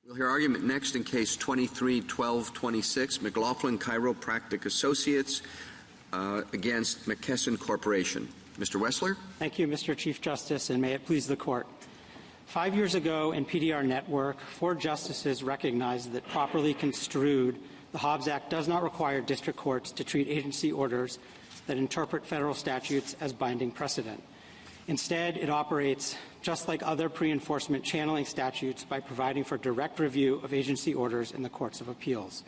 We'll hear argument next in Case 23-1226, McLaughlin Chiropractic Associates against McKesson Corporation. Mr. Wessler. Thank you, Mr. Chief Justice, and may it please the Court. 5 years ago in PDR Network, 4 justices recognized that properly construed, the Hobbs Act does not require district courts to treat agency orders that interpret federal statutes as binding precedent. Instead, it operates just like other pre-enforcement channeling statutes by providing for direct review of agency orders in the courts of appeals.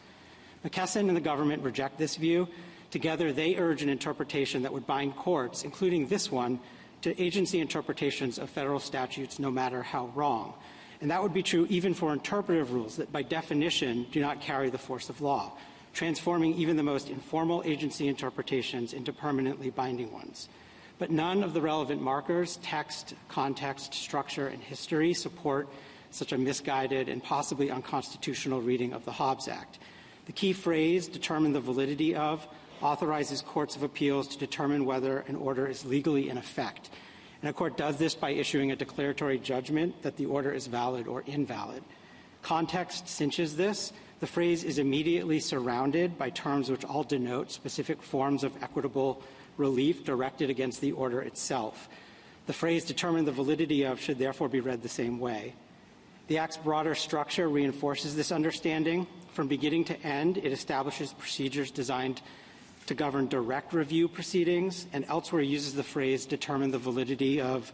McKesson and the government reject this view. Together, they urge an interpretation that would bind courts, including this one, to agency interpretations of federal statutes no matter how wrong. And that would be true even for interpretive rules that by definition do not carry the force of law, transforming even the most informal agency interpretations into permanently binding ones. But none of the relevant markers, text, context, structure, and history support such a misguided and possibly unconstitutional reading of the Hobbs Act. The key phrase, determine the validity of, authorizes courts of appeals to determine whether an order is legally in effect. And a court does this by issuing a declaratory judgment that the order is valid or invalid. Context cinches this. The phrase is immediately surrounded by terms which all denote specific forms of equitable relief directed against the order itself. The phrase determine the validity of should therefore be read the same way. The Act's broader structure reinforces this understanding. From beginning to end, it establishes procedures designed to govern direct review proceedings, and elsewhere uses the phrase determine the validity of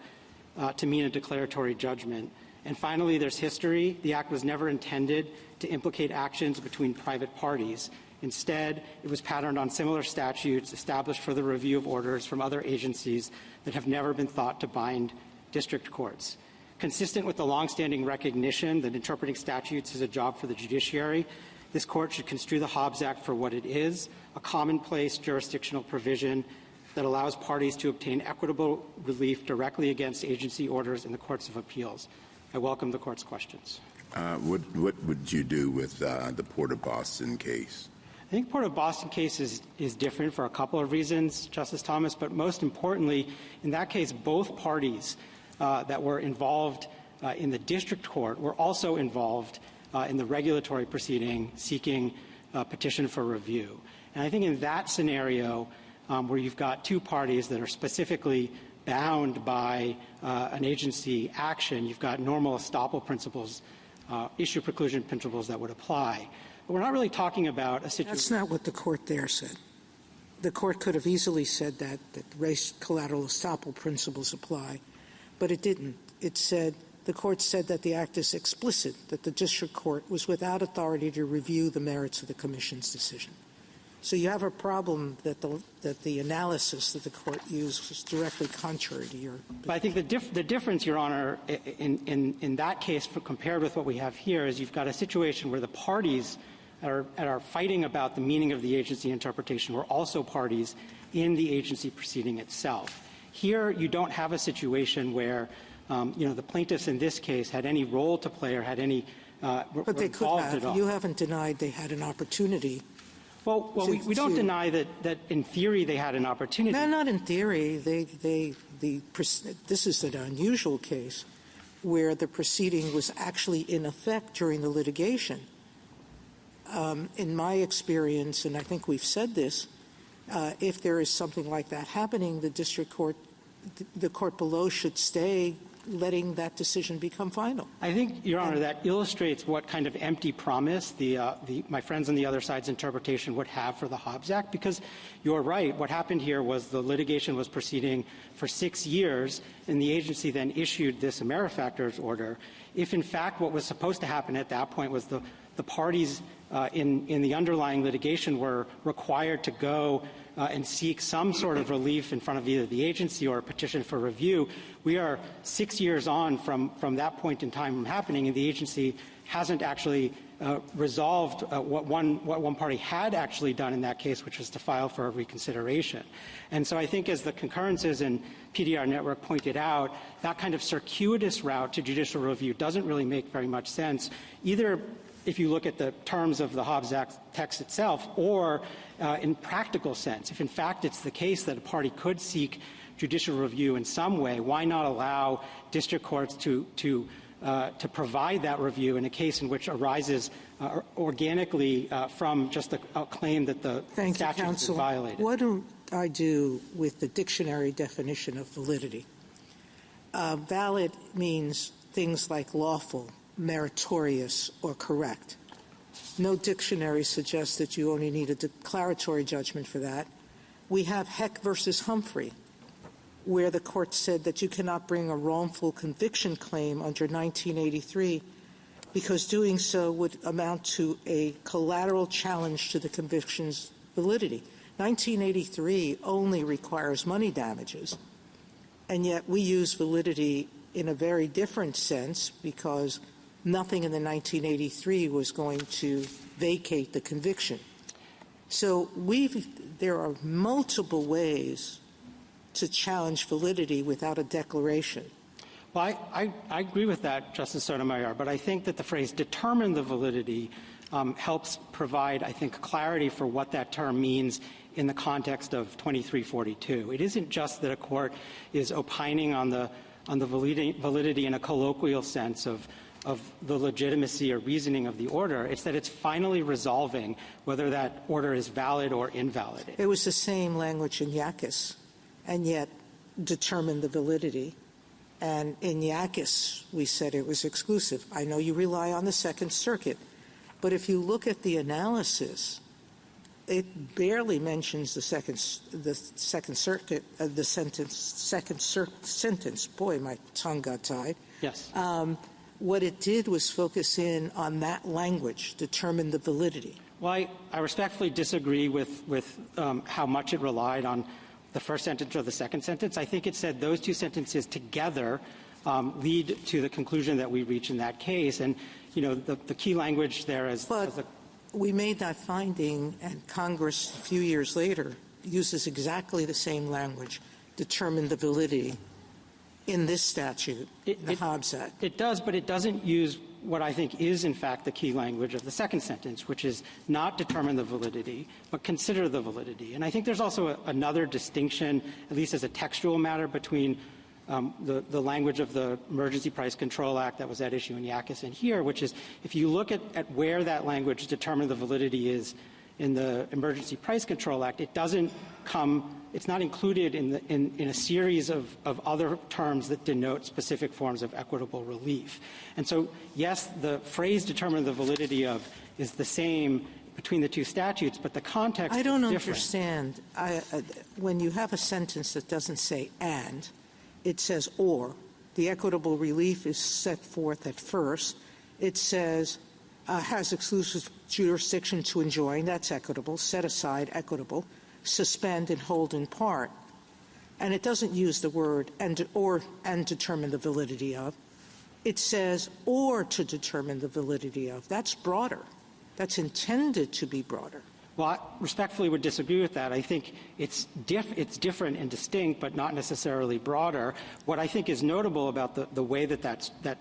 to mean a declaratory judgment. And finally, there's history. The Act was never intended to implicate actions between private parties. Instead, it was patterned on similar statutes established for the review of orders from other agencies that have never been thought to bind district courts. Consistent with the longstanding recognition that interpreting statutes is a job for the judiciary, this Court should construe the Hobbs Act for what it is, a commonplace jurisdictional provision that allows parties to obtain equitable relief directly against agency orders in the courts of appeals. I welcome the Court's questions. What would you do with the Port of Boston case? I think the Port of Boston case is different for a couple of reasons, Justice Thomas, but most importantly, in that case, both parties that were involved in the district court were also involved in the regulatory proceeding seeking a petition for review. And I think in that scenario, where you've got two parties that are specifically bound by an agency action, you've got normal estoppel principles, issue preclusion principles that would apply. But we're not really talking about a situation. That's not what the Court there said. The Court could have easily said that race collateral estoppel principles apply, but it didn't. It said, the Court said that the Act is explicit, that the district court was without authority to review the merits of the Commission's decision. So you have a problem that the analysis that the Court used was directly contrary to your position. But I think the difference, Your Honor, in that case compared with what we have here is you've got a situation where the parties are fighting about the meaning of the agency interpretation were also parties in the agency proceeding itself. Here, you don't have a situation where the plaintiffs in this case had any role to play or had any but they could have. You haven't denied they had an opportunity. Well, we don't deny that in theory they had an opportunity. No, not in theory. This is an unusual case where the proceeding was actually in effect during the litigation. In my experience, and I think we've said this, if there is something like that happening, the court below should stay letting that decision become final. I think, Your Honor, that illustrates what kind of empty promise my friends on the other side's interpretation would have for the Hobbs Act, because you're right. What happened here was the litigation was proceeding for 6 years, and the agency then issued this AmeriFactors order. If, in fact, what was supposed to happen at that point was the parties in the underlying litigation were required to go and seek some sort of relief in front of either the agency or a petition for review, we are 6 years on from that point in time happening, and the agency hasn't actually resolved what one party had actually done in that case, which was to file for a reconsideration. And so I think, as the concurrences in PDR Network pointed out, that kind of circuitous route to judicial review doesn't really make very much sense, either if you look at the terms of the Hobbs Act text itself, or in practical sense. If, in fact, it's the case that a party could seek judicial review in some way, why not allow district courts to to provide that review in a case in which arises organically from just a claim that the statute has been violated. What do I do with the dictionary definition of validity? Valid means things like lawful, meritorious, or correct. No dictionary suggests that you only need a declaratory judgment for that. We have Heck versus Humphrey, where the court said that you cannot bring a wrongful conviction claim under 1983 because doing so would amount to a collateral challenge to the conviction's validity. 1983 only requires money damages, and yet we use validity in a very different sense because nothing in the 1983 was going to vacate the conviction. So there are multiple ways to challenge validity without a declaration. Well, I agree with that, Justice Sotomayor, but I think that the phrase determine the validity helps provide, I think, clarity for what that term means in the context of 2342. It isn't just that a court is opining on the validity in a colloquial sense of the legitimacy or reasoning of the order. It's that it's finally resolving whether that order is valid or invalid. It was the same language in Yakis, and yet determined the validity. And in Yakis, we said it was exclusive. I know you rely on the Second Circuit, but if you look at the analysis, it barely mentions the Second Circuit, the sentence. Boy, my tongue got tied. Yes. What it did was focus in on that language, determine the validity. Well, I respectfully disagree with how much it relied on the first sentence or the second sentence. I think it said those two sentences together lead to the conclusion that we reach in that case. And, you know, the key language there is... But we made that finding, and Congress, a few years later, uses exactly the same language, determine the validity, in this statute, the Hobbs Act. It does, but it doesn't use what I think is, in fact, the key language of the second sentence, which is not determine the validity, but consider the validity. And I think there's also another distinction, at least as a textual matter, between the language of the Emergency Price Control Act that was at issue in Yakis and here, which is if you look at where that language determine the validity is in the Emergency Price Control Act, it doesn't come – it's not included in a series of other terms that denote specific forms of equitable relief. And so, yes, the phrase determine the validity of is the same between the two statutes, but the context is different. I don't understand. When you have a sentence that doesn't say and, it says or. The equitable relief is set forth at first. It says has exclusive jurisdiction to enjoin, that's equitable, set aside equitable, suspend and hold in part. And it doesn't use the word and determine the validity of. It says or to determine the validity of. That's broader. That's intended to be broader. Well, I respectfully would disagree with that. I think it's different and distinct, but not necessarily broader. What I think is notable about the way that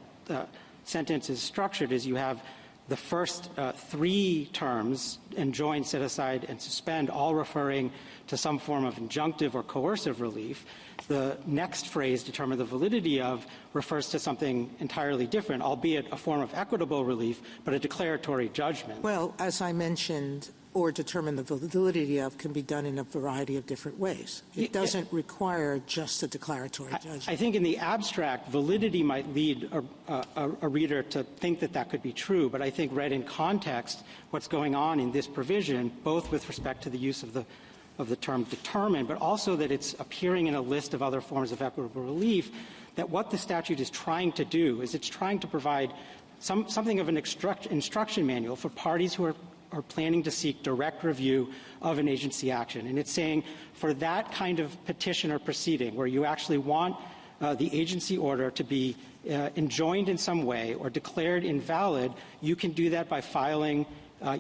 sentence is structured is you have the first three terms, enjoin, set aside, and suspend, all referring to some form of injunctive or coercive relief. The next phrase, determine the validity of, refers to something entirely different, albeit a form of equitable relief, but a declaratory judgment. Well, as I mentioned, or determine the validity of can be done in a variety of different ways. It doesn't require just a declaratory judgment. I think in the abstract, validity might lead a reader to think that that could be true, but I think read in context, what's going on in this provision, both with respect to the use of the term determine, but also that it's appearing in a list of other forms of equitable relief, that what the statute is trying to do is it's trying to provide something of an instruction manual for parties who are planning to seek direct review of an agency action. And it's saying for that kind of petition or proceeding where you actually want the agency order to be enjoined in some way or declared invalid, you can do that by filing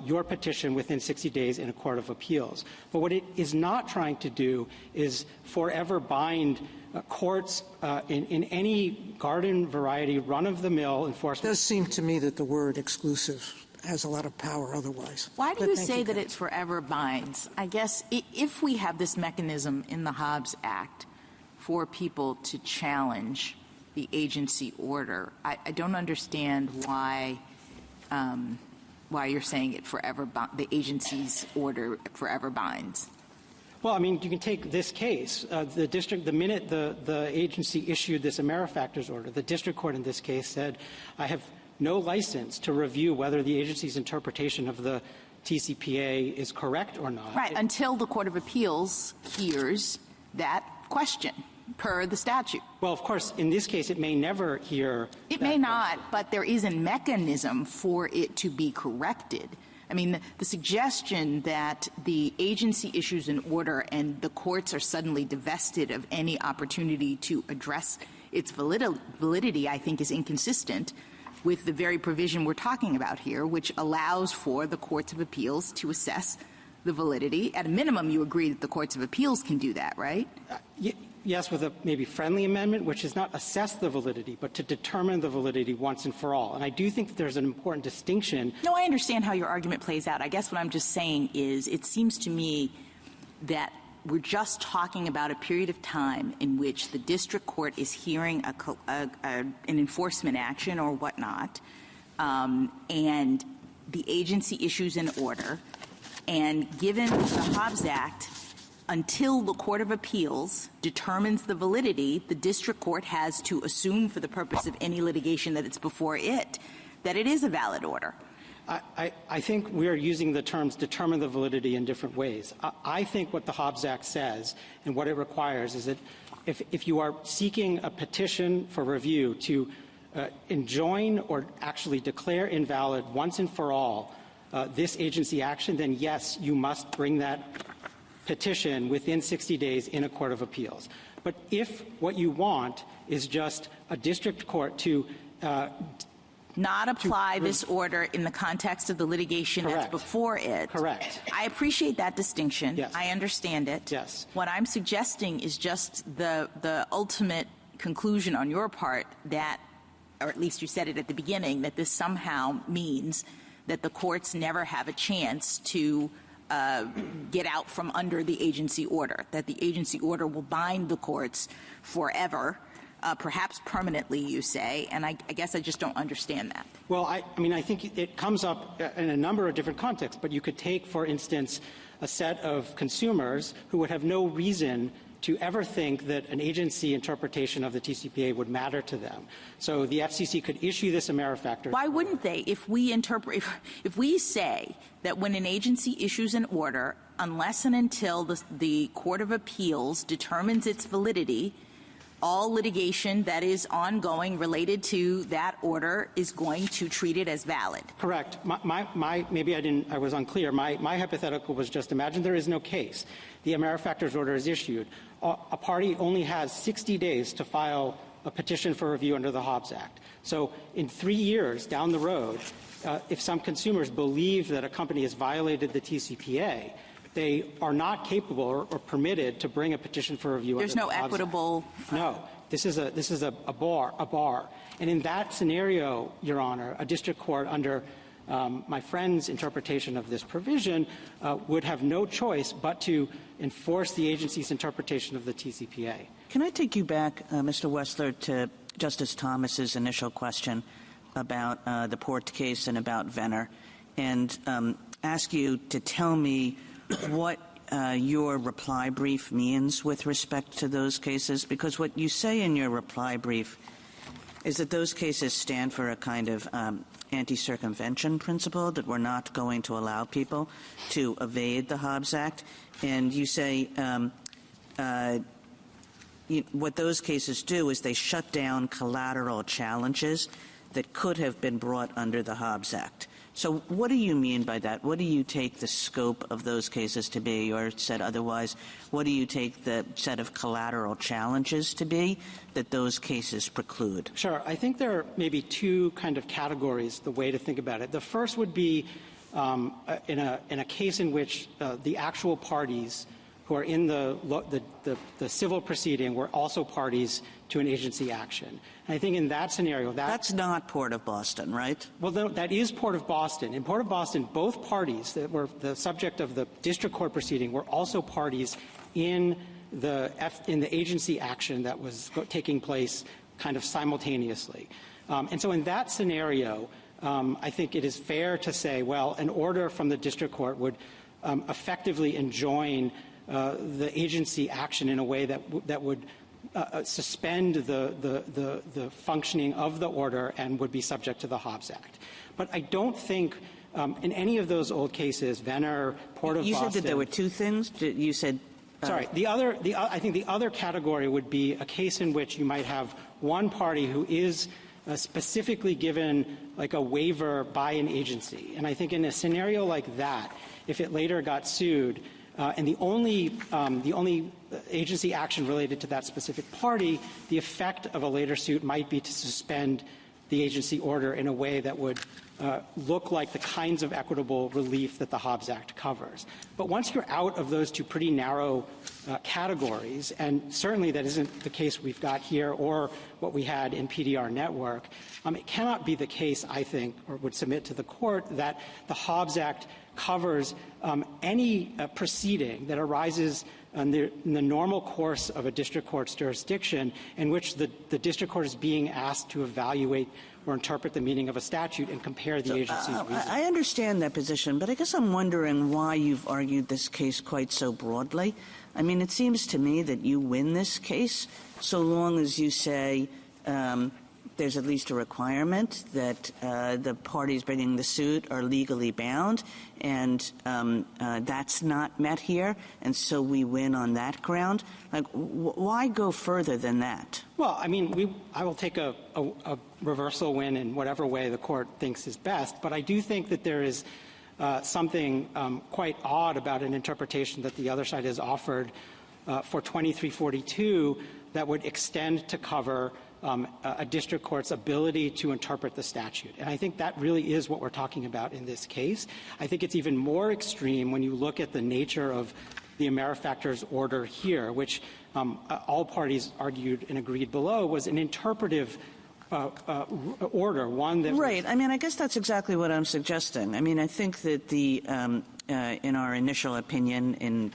your petition within 60 days in a court of appeals. But what it is not trying to do is forever bind courts in any garden variety, run-of-the-mill enforcement. It does seem to me that the word exclusive has a lot of power otherwise. Why do you say that it's forever binds? I guess if we have this mechanism in the Hobbs Act for people to challenge the agency order. I don't understand why you're saying it the agency's order forever binds. Well, I mean, you can take this case. The minute the agency issued this AmeriFactors order, the district court in this case said, I have no license to review whether the agency's interpretation of the TCPA is correct or not. Right, until the Court of Appeals hears that question per the statute. Well, of course, in this case, it may never hear It may not, but there is a mechanism for it to be corrected. I mean, the suggestion that the agency issues an order and the courts are suddenly divested of any opportunity to address its validity, I think, is inconsistent with the very provision we're talking about here, which allows for the courts of appeals to assess the validity. At a minimum, you agree that the courts of appeals can do that, right? Yes, with a maybe friendly amendment, which is not assess the validity, but to determine the validity once and for all. And I do think that there's an important distinction. No, I understand how your argument plays out. I guess what I'm just saying is it seems to me that we're just talking about a period of time in which the district court is hearing an enforcement action or whatnot, and the agency issues an order. And given the Hobbs Act, until the Court of Appeals determines the validity, the district court has to assume for the purpose of any litigation that it's before it that it is a valid order. I think we are using the terms determine the validity in different ways. I think what the Hobbs Act says and what it requires is that if you are seeking a petition for review to enjoin or actually declare invalid once and for all this agency action, then yes, you must bring that petition within 60 days in a court of appeals. But if what you want is just a district court to not apply this order in the context of the litigation Correct. That's before it. Correct. I appreciate that distinction. Yes. I understand it. Yes. What I'm suggesting is just the ultimate conclusion on your part that, or at least you said it at the beginning, that this somehow means that the courts never have a chance to get out from under the agency order, that the agency order will bind the courts forever, perhaps permanently, you say, and I guess I just don't understand that. Well, I mean, I think it comes up in a number of different contexts, but you could take, for instance, a set of consumers who would have no reason to ever think that an agency interpretation of the TCPA would matter to them. So the FCC could issue this AmeriFactors. Why wouldn't they? If we say that when an agency issues an order, unless and until the Court of Appeals determines its validity, all litigation that is ongoing related to that order is going to treat it as valid. Correct. Maybe I was unclear. My hypothetical was just imagine there is no case. The AmeriFactors order is issued. A party only has 60 days to file a petition for review under the Hobbs Act. So in 3 years down the road, if some consumers believe that a company has violated the TCPA, they are not capable or permitted to bring a petition for review. There's no equitable. No, this is a bar. And in that scenario, Your Honor, a district court under my friend's interpretation of this provision would have no choice but to enforce the agency's interpretation of the TCPA. Can I take you back, Mr. Wessler, to Justice Thomas's initial question about the Port case and about Venner, and ask you to tell me what your reply brief means with respect to those cases? Because what you say in your reply brief is that those cases stand for a kind of anti-circumvention principle, that we're not going to allow people to evade the Hobbs Act. And you say what those cases do is they shut down collateral challenges that could have been brought under the Hobbs Act. So what do you mean by that? What do you take the scope of those cases to be, or said otherwise, what do you take the set of collateral challenges to be that those cases preclude? Sure. I think there are maybe two kind of categories, the way to think about it. The first would be in a case in which the actual parties who are in the civil proceeding were also parties to an agency action. And I think in that scenario, that's not Port of Boston, right? Well, that is Port of Boston. In Port of Boston, both parties that were the subject of the district court proceeding were also parties in the agency action that was taking place kind of simultaneously. And so in that scenario, I think it is fair to say, well, an order from the district court would effectively enjoin the agency action in a way that would suspend the functioning of the order and would be subject to the Hobbs Act. But I don't think in any of those old cases, Venner, Port of Boston. You said that there were two things. You said. Sorry. I think the other category would be a case in which you might have one party who is specifically given like a waiver by an agency. And I think in a scenario like that, if it later got sued, and the only agency action related to that specific party, the effect of a later suit might be to suspend the agency order in a way that would look like the kinds of equitable relief that the Hobbs Act covers. But once you're out of those two pretty narrow categories, and certainly that isn't the case we've got here or what we had in PDR Network, it cannot be the case, I think, or would submit to the court, that the Hobbs Act covers any proceeding that arises in the normal course of a district court's jurisdiction in which the district court is being asked to evaluate or interpret the meaning of a statute and compare the agency's reasoning. I understand that position, but I guess I'm wondering why you've argued this case quite so broadly. I mean, it seems to me that you win this case so long as you say there's at least a requirement that the parties bringing the suit are legally bound, and that's not met here, and so we win on that ground. Like, why go further than that? Well, I mean, I will take a reversal win in whatever way the court thinks is best, but I do think that there is something quite odd about an interpretation that the other side has offered for 2342 that would extend to cover a district court's ability to interpret the statute. And I think that really is what we're talking about in this case. I think it's even more extreme when you look at the nature of the AmeriFactors order here, which all parties argued and agreed below was an interpretive order, one that... Right. I mean, I guess that's exactly what I'm suggesting. I mean, I think that the in our initial opinion,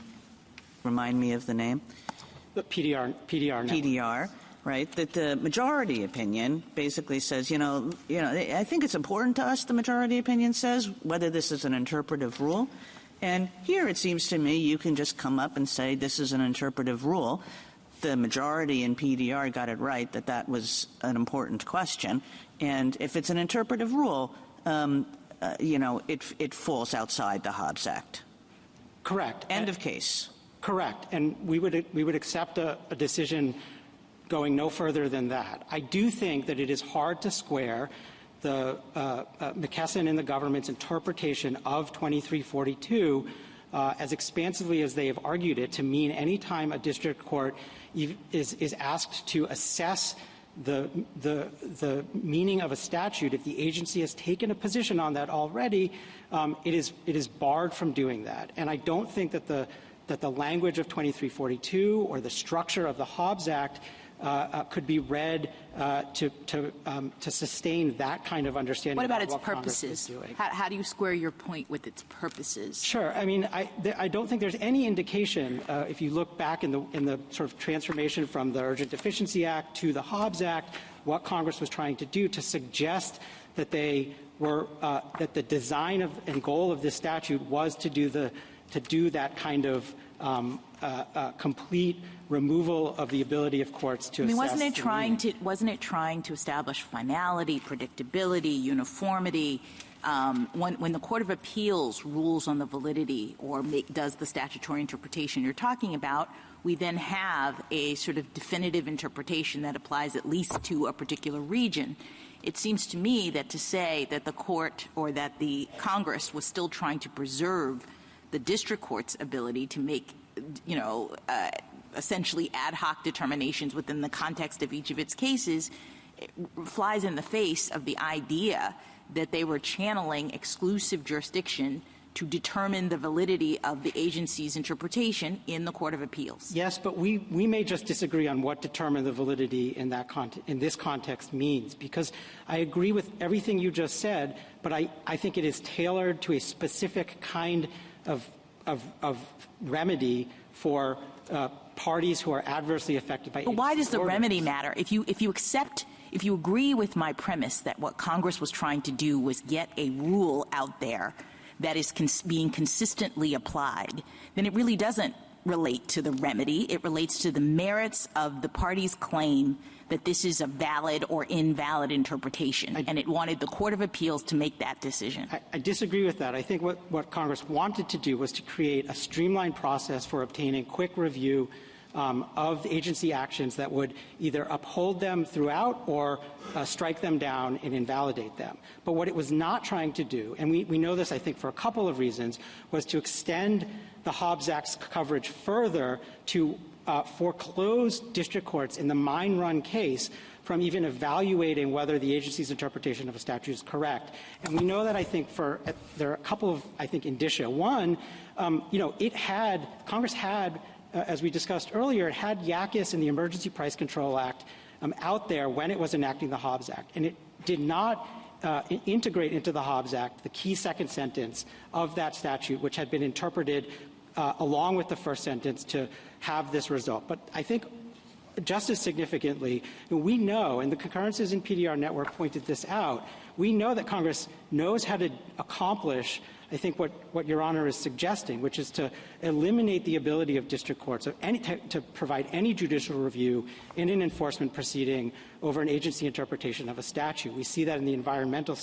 remind me of the name? The PDR. PDR. Right, that the majority opinion basically says, I think it's important to us, the majority opinion says, whether this is an interpretive rule. And here it seems to me you can just come up and say this is an interpretive rule. The majority in PDR got it right that that was an important question. And if it's an interpretive rule, it falls outside the Hobbs Act. Correct. End of case. Correct. And we would accept a decision going no further than that. I do think that it is hard to square the McKesson and the government's interpretation of 2342 as expansively as they have argued it to mean any time a district court is asked to assess the meaning of a statute, if the agency has taken a position on that already, it is barred from doing that. And I don't think that the language of 2342 or the structure of the Hobbs Act could be read to sustain that kind of understanding. What about of its what Congress purposes? is doing. How do you square your point with its purposes? Sure. I mean, I don't think there's any indication, if you look back in the sort of transformation from the Urgent Deficiency Act to the Hobbs Act, what Congress was trying to do to suggest that they were that the design and goal of this statute was to do that kind of complete removal of the ability of courts to assess. Wasn't it trying to establish finality, predictability, uniformity? When the Court of Appeals rules on the validity or does the statutory interpretation you're talking about, we then have a sort of definitive interpretation that applies at least to a particular region. It seems to me that to say that the court or that the Congress was still trying to preserve the district court's ability to make, essentially ad hoc determinations within the context of each of its cases flies in the face of the idea that they were channeling exclusive jurisdiction to determine the validity of the agency's interpretation in the Court of Appeals. Yes, but we may just disagree on what determine the validity in this context means, because I agree with everything you just said, but I think it is tailored to a specific kind of remedy for parties who are adversely affected by But why does the orders. remedy matter? If you agree with my premise that what Congress was trying to do was get a rule out there that is being consistently applied, then it really doesn't relate to the remedy. It relates to the merits of the party's claim that this is a valid or invalid interpretation, and it wanted the Court of Appeals to make that decision. I disagree with that. I think what Congress wanted to do was to create a streamlined process for obtaining quick review of agency actions that would either uphold them throughout or strike them down and invalidate them. But what it was not trying to do, and we know this, I think, for a couple of reasons, was to extend the Hobbs Act's coverage further to foreclose district courts in the mine run case from even evaluating whether the agency's interpretation of a statute is correct. And we know that, I think, there are a couple of, I think, indicia. One, Congress had, as we discussed earlier, it had YACIS and the Emergency Price Control Act out there when it was enacting the Hobbs Act. And it did not integrate into the Hobbs Act the key second sentence of that statute, which had been interpreted along with the first sentence to have this result. But I think just as significantly, we know, and the concurrences in PDR Network pointed this out, we know that Congress knows how to accomplish, I think, what Your Honor is suggesting, which is to eliminate the ability of district courts to provide any judicial review in an enforcement proceeding over an agency interpretation of a statute. We see that in the environmental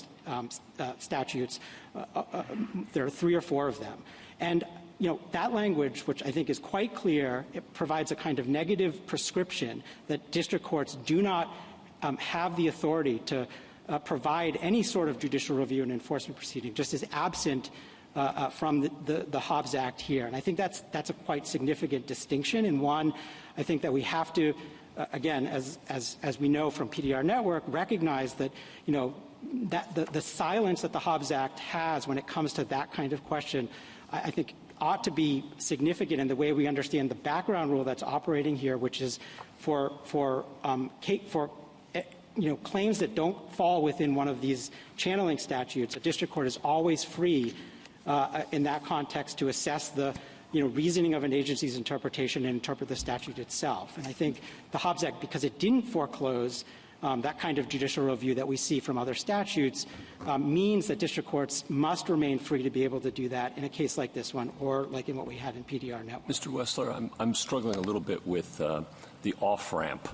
statutes. There are 3 or 4 of them. And that language, which I think is quite clear, it provides a kind of negative prescription that district courts do not have the authority to provide any sort of judicial review and enforcement proceeding, just as absent from the Hobbs Act here. And I think that's a quite significant distinction, and one I think that we have to, again, as we know from PDR Network, recognize that, that the silence that the Hobbs Act has when it comes to that kind of question, I think ought to be significant in the way we understand the background rule that's operating here, which is for claims that don't fall within one of these channeling statutes. A district court is always free in that context to assess the reasoning of an agency's interpretation and interpret the statute itself. And I think the Hobbs Act, because it didn't foreclose that kind of judicial review that we see from other statutes, means that district courts must remain free to be able to do that in a case like this one or like in what we had in PDR Network. Mr. Wessler, I'm struggling a little bit with the off-ramp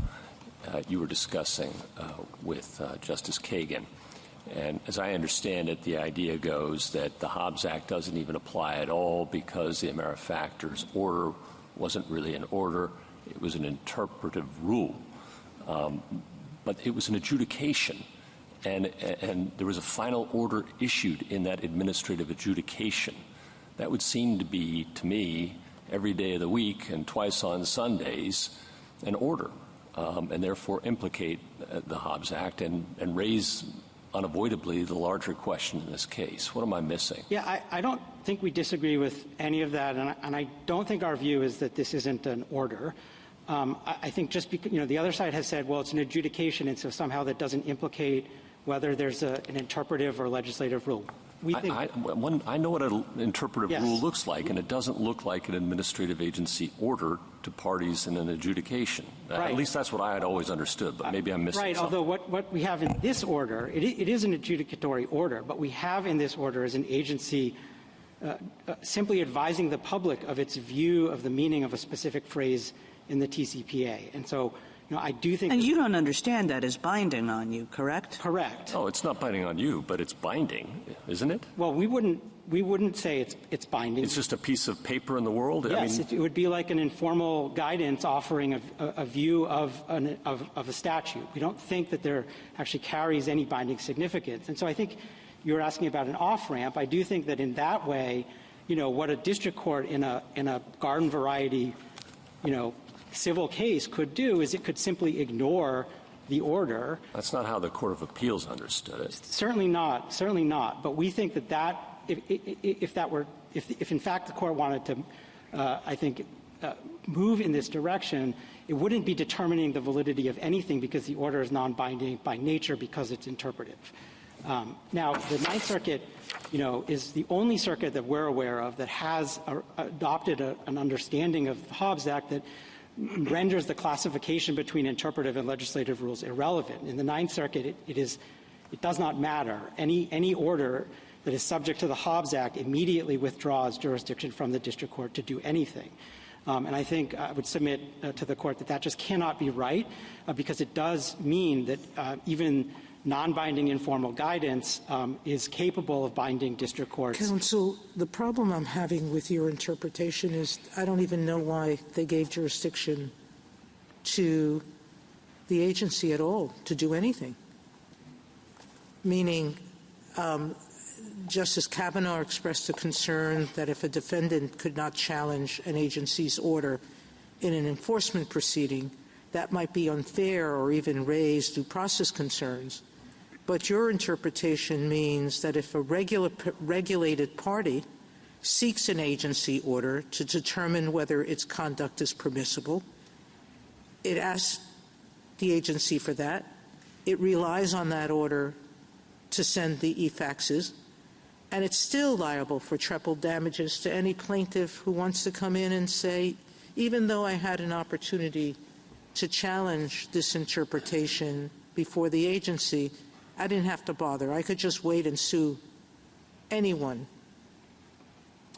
you were discussing with Justice Kagan. And as I understand it, the idea goes that the Hobbs Act doesn't even apply at all because the Amerifactors order wasn't really an order. It was an interpretive rule. But it was an adjudication, and there was a final order issued in that administrative adjudication. That would seem to be, to me, every day of the week and twice on Sundays, an order, and therefore implicate the Hobbs Act and raise unavoidably the larger question in this case. What am I missing? Yeah, I don't think we disagree with any of that, and I don't think our view is that this isn't an order. I think just because, the other side has said, well, it's an adjudication, and so somehow that doesn't implicate whether there's an interpretive or legislative rule. I know what an interpretive Yes. rule looks like, and it doesn't look like an administrative agency order to parties in an adjudication. Right. At least that's what I had always understood, but maybe I'm missing Right, something. although what we have in this order, it is an adjudicatory order, but we have in this order as an agency simply advising the public of its view of the meaning of a specific phrase in the TCPA. And so, I do think... And you don't understand that as binding on you, correct? Correct. Oh, it's not binding on you, but it's binding, isn't it? Well, we wouldn't say it's binding. It's just a piece of paper in the world? Yes, it would be like an informal guidance offering a view of a statute. We don't think that there actually carries any binding significance. And so I think you were asking about an off-ramp. I do think that in that way, what a district court in a garden variety, civil case could do is it could simply ignore the order. That's not how the Court of Appeals understood it. Certainly not. Certainly not. But we think that if in fact the court wanted to, move in this direction, it wouldn't be determining the validity of anything because the order is non-binding by nature because it's interpretive. Now, the Ninth Circuit, is the only circuit that we're aware of that has adopted an understanding of the Hobbs Act that renders the classification between interpretive and legislative rules irrelevant. In the Ninth Circuit, it does not matter. Any order that is subject to the Hobbs Act immediately withdraws jurisdiction from the district court to do anything. And I think I would submit to the court that just cannot be right, because it does mean that even non-binding informal guidance is capable of binding district courts. Counsel, the problem I'm having with your interpretation is I don't even know why they gave jurisdiction to the agency at all to do anything. Meaning, Justice Kavanaugh expressed a concern that if a defendant could not challenge an agency's order in an enforcement proceeding, that might be unfair or even raise due process concerns. But your interpretation means that if a regulated party seeks an agency order to determine whether its conduct is permissible, it asks the agency for that. It relies on that order to send the e-faxes, and it's still liable for treble damages to any plaintiff who wants to come in and say, even though I had an opportunity to challenge this interpretation before the agency, I didn't have to bother. I could just wait and sue anyone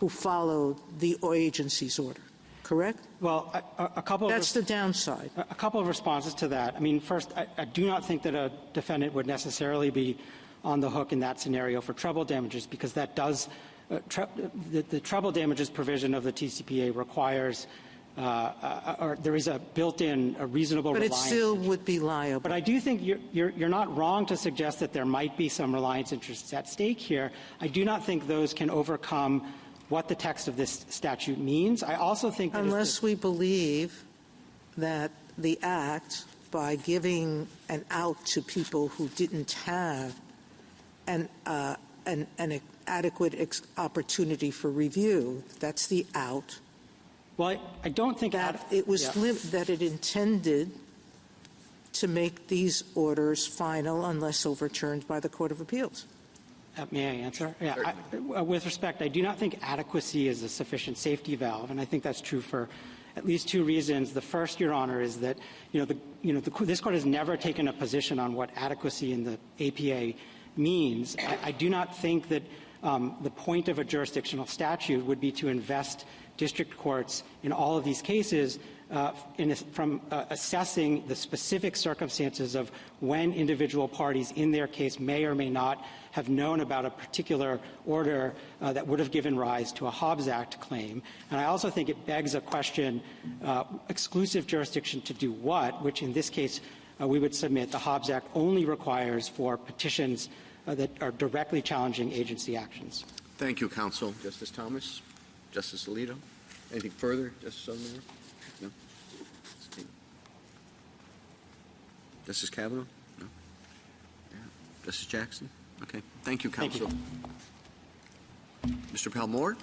who followed the agency's order. Correct? Well, a couple of that's the downside. A couple of responses to that. I mean, first, I do not think that a defendant would necessarily be on the hook in that scenario for treble damages, because that does the treble damages provision of the TCPA requires or there is a built-in reasonable reliance. But it still would be liable. But I do think you're not wrong to suggest that there might be some reliance interests at stake here. I do not think those can overcome what the text of this statute means. I also think that unless we believe that the Act, by giving an out to people who didn't have an adequate opportunity for review, that's the out. Well, I don't think that it was that it intended to make these orders final unless overturned by the Court of Appeals. May I answer? Yeah. With respect, I do not think adequacy is a sufficient safety valve, and I think that's true for at least two reasons. The first, Your Honor, is that this Court has never taken a position on what adequacy in the APA means. I do not think that the point of a jurisdictional statute would be to invest district courts in all of these cases from assessing the specific circumstances of when individual parties in their case may or may not have known about a particular order that would have given rise to a Hobbs Act claim. And I also think it begs a question, exclusive jurisdiction to do what, which in this case we would submit the Hobbs Act only requires for petitions that are directly challenging agency actions. Thank you, counsel. Justice Thomas? Justice Alito? Anything further? Justice Sotomayor? No? Justice Kavanaugh? No? Yeah. Justice Jackson? Okay. Thank you, counsel. Thank you. Mr. Palmore?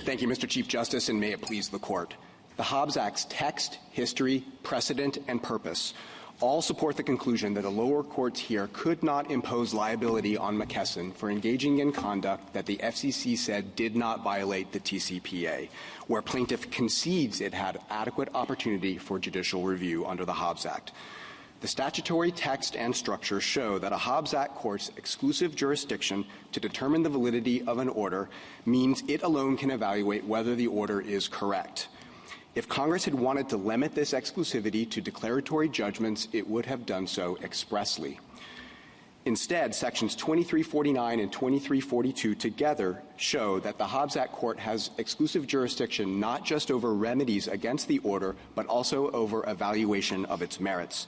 Thank you, Mr. Chief Justice, and may it please the Court. The Hobbs Act's text, history, precedent, and purpose all support the conclusion that the lower courts here could not impose liability on McKesson for engaging in conduct that the FCC said did not violate the TCPA, where plaintiff concedes it had adequate opportunity for judicial review under the Hobbs Act. The statutory text and structure show that a Hobbs Act court's exclusive jurisdiction to determine the validity of an order means it alone can evaluate whether the order is correct. If Congress had wanted to limit this exclusivity to declaratory judgments, it would have done so expressly. Instead, Sections 2349 and 2342 together show that the Hobbs Act court has exclusive jurisdiction not just over remedies against the order, but also over evaluation of its merits.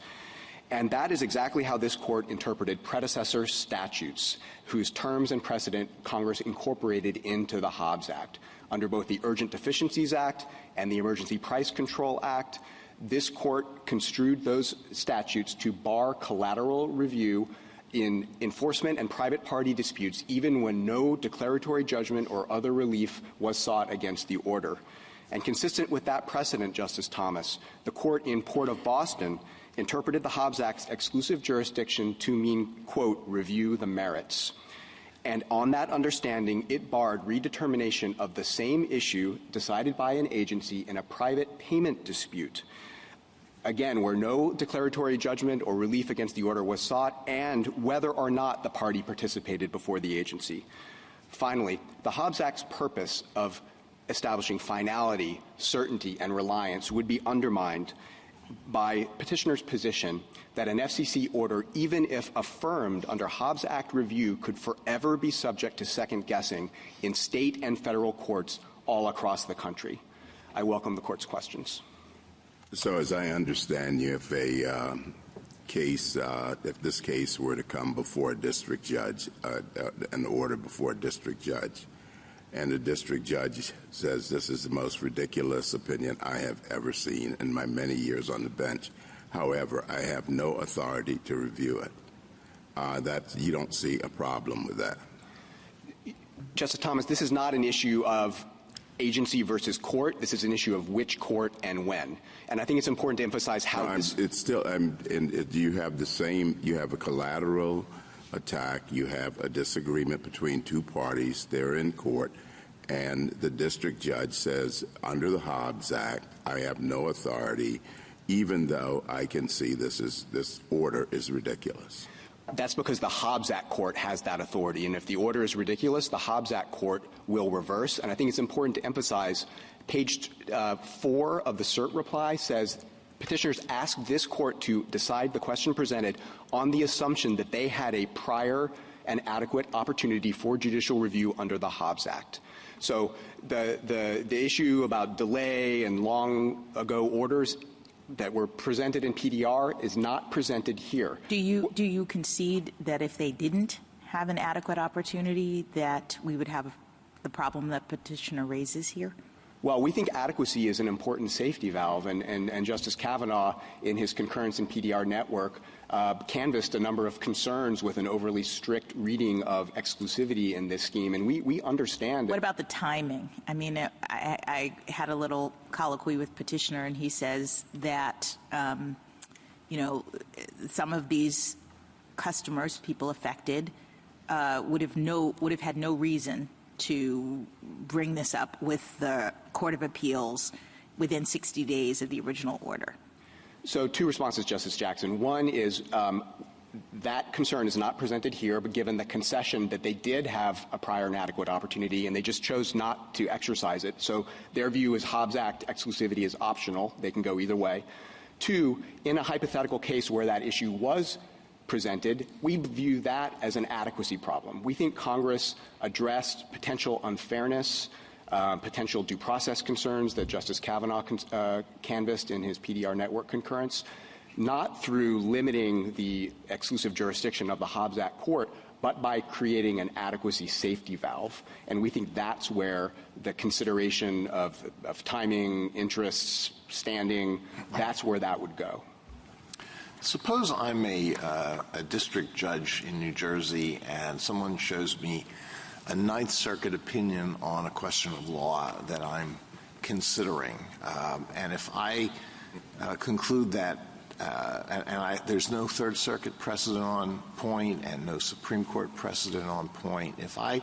And that is exactly how this Court interpreted predecessor statutes, whose terms and precedent Congress incorporated into the Hobbs Act. Under both the Urgent Deficiencies Act and the Emergency Price Control Act, this Court construed those statutes to bar collateral review in enforcement and private party disputes, even when no declaratory judgment or other relief was sought against the order. And consistent with that precedent, Justice Thomas, the Court in Port of Boston interpreted the Hobbs Act's exclusive jurisdiction to mean, quote, review the merits. And on that understanding, it barred redetermination of the same issue decided by an agency in a private payment dispute. again, where no declaratory judgment or relief against the order was sought, and whether or not the party participated before the agency. Finally, the Hobbs Act's purpose of establishing finality, certainty, and reliance would be undermined by petitioner's position that an FCC order, even if affirmed under Hobbs Act review, could forever be subject to second-guessing in state and federal courts all across the country. I welcome the Court's questions. So as I understand you, if a case, if this case were to come before a district judge, an order before a district judge, and the district judge says this is the most ridiculous opinion I have ever seen in my many years on the bench. However, I have no authority to review it. You don't see a problem with that. Justice Thomas, this is not an issue of agency versus court. This is an issue of which court and when. And I think it's important to emphasize how it's still, you have the same, you have a collateral attack, you have a disagreement between two parties, they're in court, and the district judge says, under the Hobbs Act, I have no authority, even though I can see this order is ridiculous. That's because the Hobbs Act court has that authority. And if the order is ridiculous, the Hobbs Act court will reverse. And I think it's important to emphasize page 4 of the cert reply says petitioners asked this court to decide the question presented on the assumption that they had a prior and adequate opportunity for judicial review under the Hobbs Act. So the issue about delay and long ago orders that were presented in PDR is not presented here. Do you concede that if they didn't have an adequate opportunity that we would have the problem that petitioner raises here? Well, we think adequacy is an important safety valve, and Justice Kavanaugh, in his concurrence in PDR network, canvassed a number of concerns with an overly strict reading of exclusivity in this scheme, and we understand. What about the timing? I mean, I had a little colloquy with petitioner, and he says that, some of these customers, people affected, would have had no reason to bring this up with the Court of Appeals within 60 days of the original order. So 2 responses, Justice Jackson. One is that concern is not presented here, but given the concession that they did have a prior and adequate opportunity and they just chose not to exercise it. So their view is Hobbs Act exclusivity is optional. They can go either way. 2, in a hypothetical case where that issue was presented, we view that as an adequacy problem. We think Congress addressed potential unfairness, potential due process concerns that Justice Kavanaugh canvassed in his PDR network concurrence, not through limiting the exclusive jurisdiction of the Hobbs Act court, but by creating an adequacy safety valve. And we think that's where the consideration of timing, interests, standing, that's where that would go. Suppose I'm a district judge in New Jersey and someone shows me a Ninth Circuit opinion on a question of law that I'm considering. And if I conclude that there's no Third Circuit precedent on point and no Supreme Court precedent on point, if I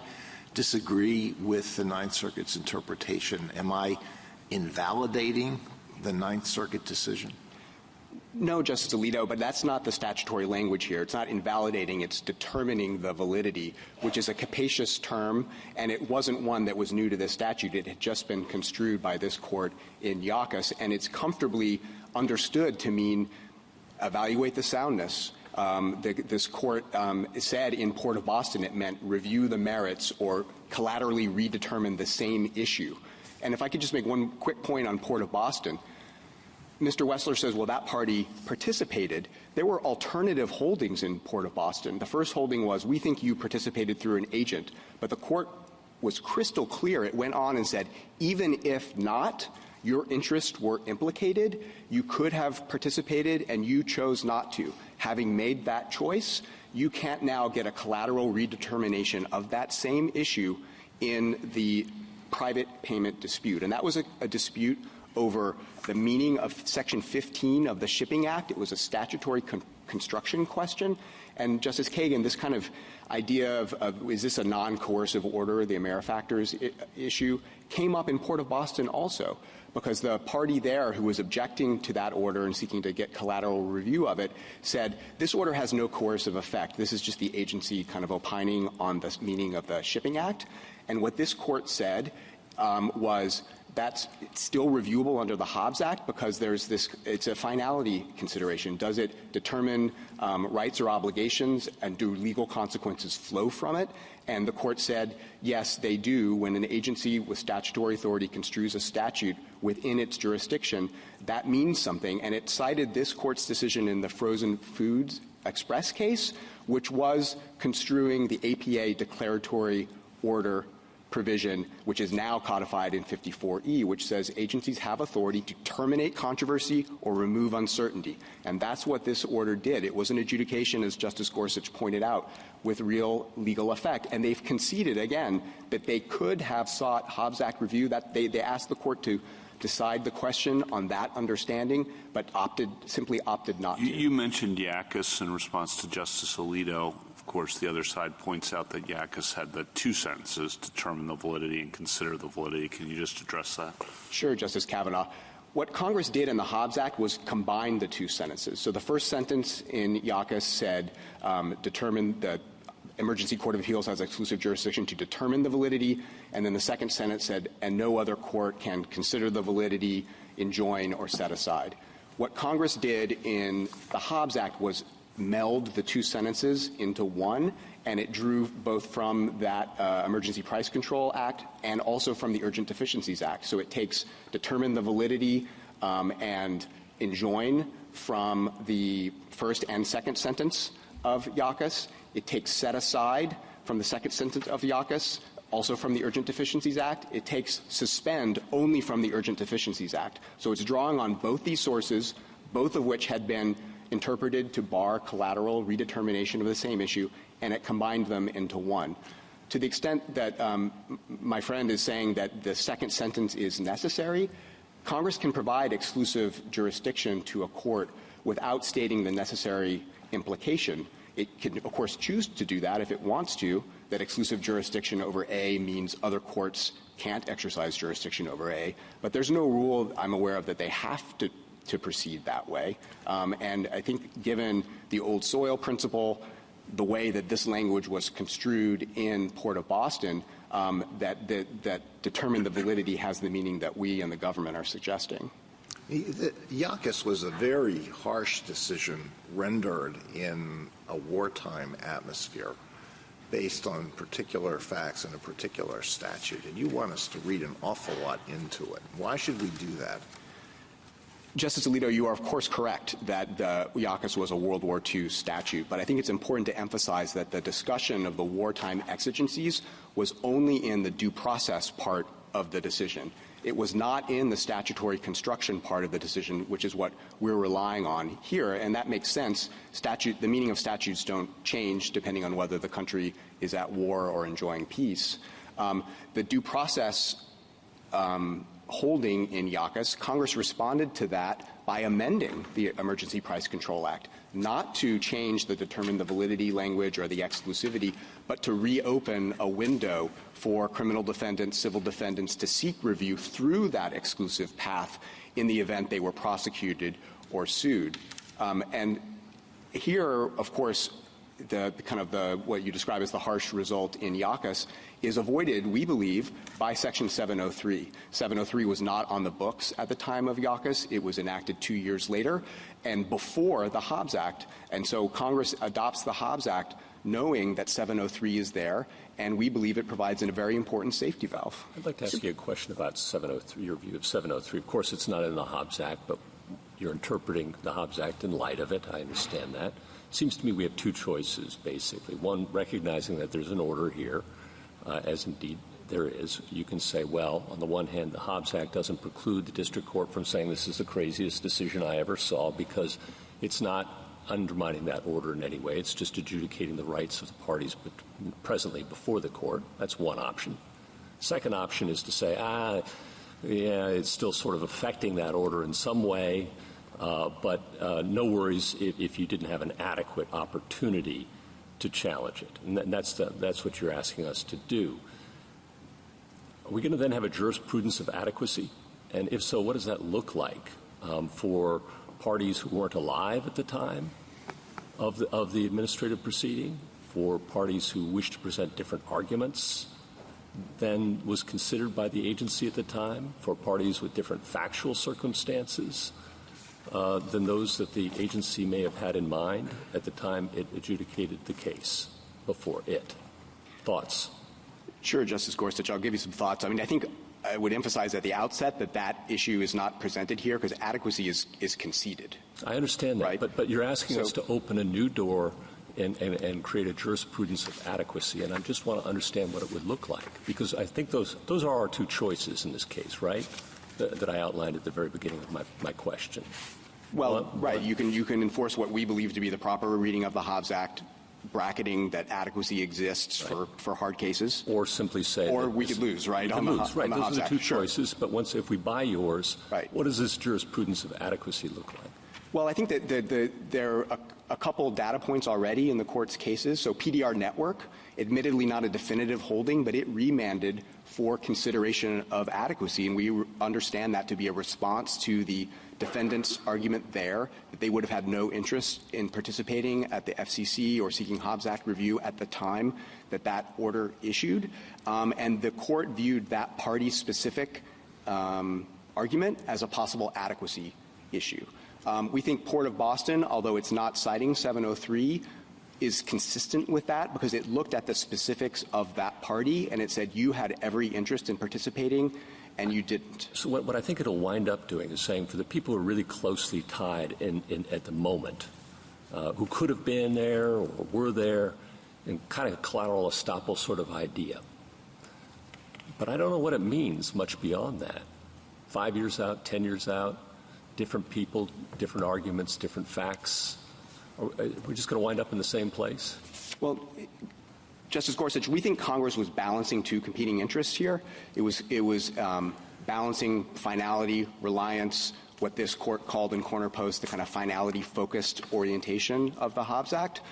disagree with the Ninth Circuit's interpretation, am I invalidating the Ninth Circuit decision? No, Justice Alito, but that's not the statutory language here. It's not invalidating, it's determining the validity, which is a capacious term, and it wasn't one that was new to this statute. It had just been construed by this court in Yackas, and it's comfortably understood to mean evaluate the soundness. This court said in Port of Boston it meant review the merits or collaterally redetermine the same issue. And if I could just make one quick point on Port of Boston, Mr. Wessler says, well, that party participated. There were alternative holdings in Port of Boston. The first holding was, we think you participated through an agent. But the court was crystal clear. It went on and said, even if not, your interests were implicated, you could have participated and you chose not to. Having made that choice, you can't now get a collateral redetermination of that same issue in the private payment dispute. And that was a dispute over the meaning of Section 15 of the Shipping Act. It was a statutory construction question. And Justice Kagan, this kind of idea of is this a non-coercive order, the AmeriFactors issue, came up in Port of Boston also, because the party there who was objecting to that order and seeking to get collateral review of it said, this order has no coercive effect. This is just the agency kind of opining on the meaning of the Shipping Act. And what this court said was that's still reviewable under the Hobbs Act because there's this, it's a finality consideration. Does it determine rights or obligations, and do legal consequences flow from it? And the court said, yes, they do. When an agency with statutory authority construes a statute within its jurisdiction, that means something. And it cited this court's decision in the Frozen Foods Express case, which was construing the APA declaratory order provision, which is now codified in 54E, which says agencies have authority to terminate controversy or remove uncertainty. And that's what this order did. It was an adjudication, as Justice Gorsuch pointed out, with real legal effect. And they've conceded, again, that they could have sought Hobbs Act review. That they asked the court to decide the question on that understanding, but simply opted not to. You mentioned Yackas in response to Justice Alito. Of course, the other side points out that Yackas had the two sentences, determine the validity and consider the validity. Can you just address that? Sure, Justice Kavanaugh. What Congress did in the Hobbs Act was combine the two sentences. So the first sentence in Yackas said, determine the Emergency Court of Appeals has exclusive jurisdiction to determine the validity. And then the second sentence said, and no other court can consider the validity, enjoin, or set aside. What Congress did in the Hobbs Act was meld the two sentences into one, and it drew both from that Emergency Price Control Act and also from the Urgent Deficiencies Act. So it takes determine the validity and enjoin from the first and second sentence of Yackas. It takes set aside from the second sentence of Yackas, also from the Urgent Deficiencies Act. It takes suspend only from the Urgent Deficiencies Act. So it's drawing on both these sources, both of which had been interpreted to bar collateral redetermination of the same issue, and it combined them into one. To the extent that my friend is saying that the second sentence is necessary, Congress can provide exclusive jurisdiction to a court without stating the necessary implication. It can, of course, choose to do that if it wants to, that exclusive jurisdiction over A means other courts can't exercise jurisdiction over A. But there's no rule I'm aware of that they have to proceed that way. And I think given the old soil principle, the way that this language was construed in Port of Boston, that determine the validity has the meaning that we and the government are suggesting. Yackas was a very harsh decision rendered in a wartime atmosphere based on particular facts in a particular statute. And you want us to read an awful lot into it. Why should we do that? Justice Alito, you are, of course, correct that Yackas was a World War II statute, but I think it's important to emphasize that the discussion of the wartime exigencies was only in the due process part of the decision. It was not in the statutory construction part of the decision, which is what we're relying on here, and that makes sense. The meaning of statutes don't change depending on whether the country is at war or enjoying peace. The due process holding in Yackas, Congress responded to that by amending the Emergency Price Control Act, not to change the determine the validity language or the exclusivity, but to reopen a window for criminal defendants, civil defendants to seek review through that exclusive path in the event they were prosecuted or sued. And here, of course, what you describe as the harsh result in Yackas is avoided, we believe, by Section 703. 703 was not on the books at the time of Yackas. It was enacted 2 years later and before the Hobbs Act. And so Congress adopts the Hobbs Act knowing that 703 is there, and we believe it provides a very important safety valve. I'd like to ask you a question about 703, your view of 703. Of course, it's not in the Hobbs Act, but you're interpreting the Hobbs Act in light of it. I understand that. It seems to me we have two choices, basically. One, recognizing that there's an order here, as indeed there is. You can say, well, on the one hand, the Hobbs Act doesn't preclude the district court from saying this is the craziest decision I ever saw because it's not undermining that order in any way. It's just adjudicating the rights of the parties presently before the court. That's one option. Second option is to say, yeah, it's still sort of affecting that order in some way. But no worries if you didn't have an adequate opportunity to challenge it. And that's what you're asking us to do. Are we going to then have a jurisprudence of adequacy? And if so, what does that look like for parties who weren't alive at the time of the administrative proceeding, for parties who wish to present different arguments than was considered by the agency at the time, for parties with different factual circumstances than those that the agency may have had in mind at the time it adjudicated the case before it? Thoughts? Sure, Justice Gorsuch. I'll give you some thoughts. I mean, I think I would emphasize at the outset that issue is not presented here because adequacy is conceded. I understand that, right? but you're asking us to open a new door and create a jurisprudence of adequacy, and I just want to understand what it would look like, because I think those are our two choices in this case, right, that I outlined at the very beginning of my question. Well, right. You can enforce what we believe to be the proper reading of the Hobbs Act, bracketing that adequacy exists for hard cases. Or simply say... Or we could lose, right, on the Hobbs Act. Those are the two choices, but if we buy yours, what does this jurisprudence of adequacy look like? Well, I think that there are a couple data points already in the court's cases. So PDR Network, admittedly not a definitive holding, but it remanded for consideration of adequacy, and we understand that to be a response to the defendant's argument there that they would have had no interest in participating at the FCC or seeking Hobbs Act review at the time that order issued. And the court viewed that party-specific argument as a possible adequacy issue. We think Port of Boston, although it's not citing 703, is consistent with that because it looked at the specifics of that party and it said you had every interest in participating and you didn't. So what I think it'll wind up doing is saying for the people who are really closely tied at the moment, who could have been there or were there, and kind of a collateral estoppel sort of idea. But I don't know what it means much beyond that. 5 years out, 10 years out, different people, different arguments, different facts. We're just going to wind up in the same place? Well, Justice Gorsuch, we think Congress was balancing two competing interests here. It was balancing finality, reliance, what this court called in Corner Post the kind of finality-focused orientation of the Hobbs Act,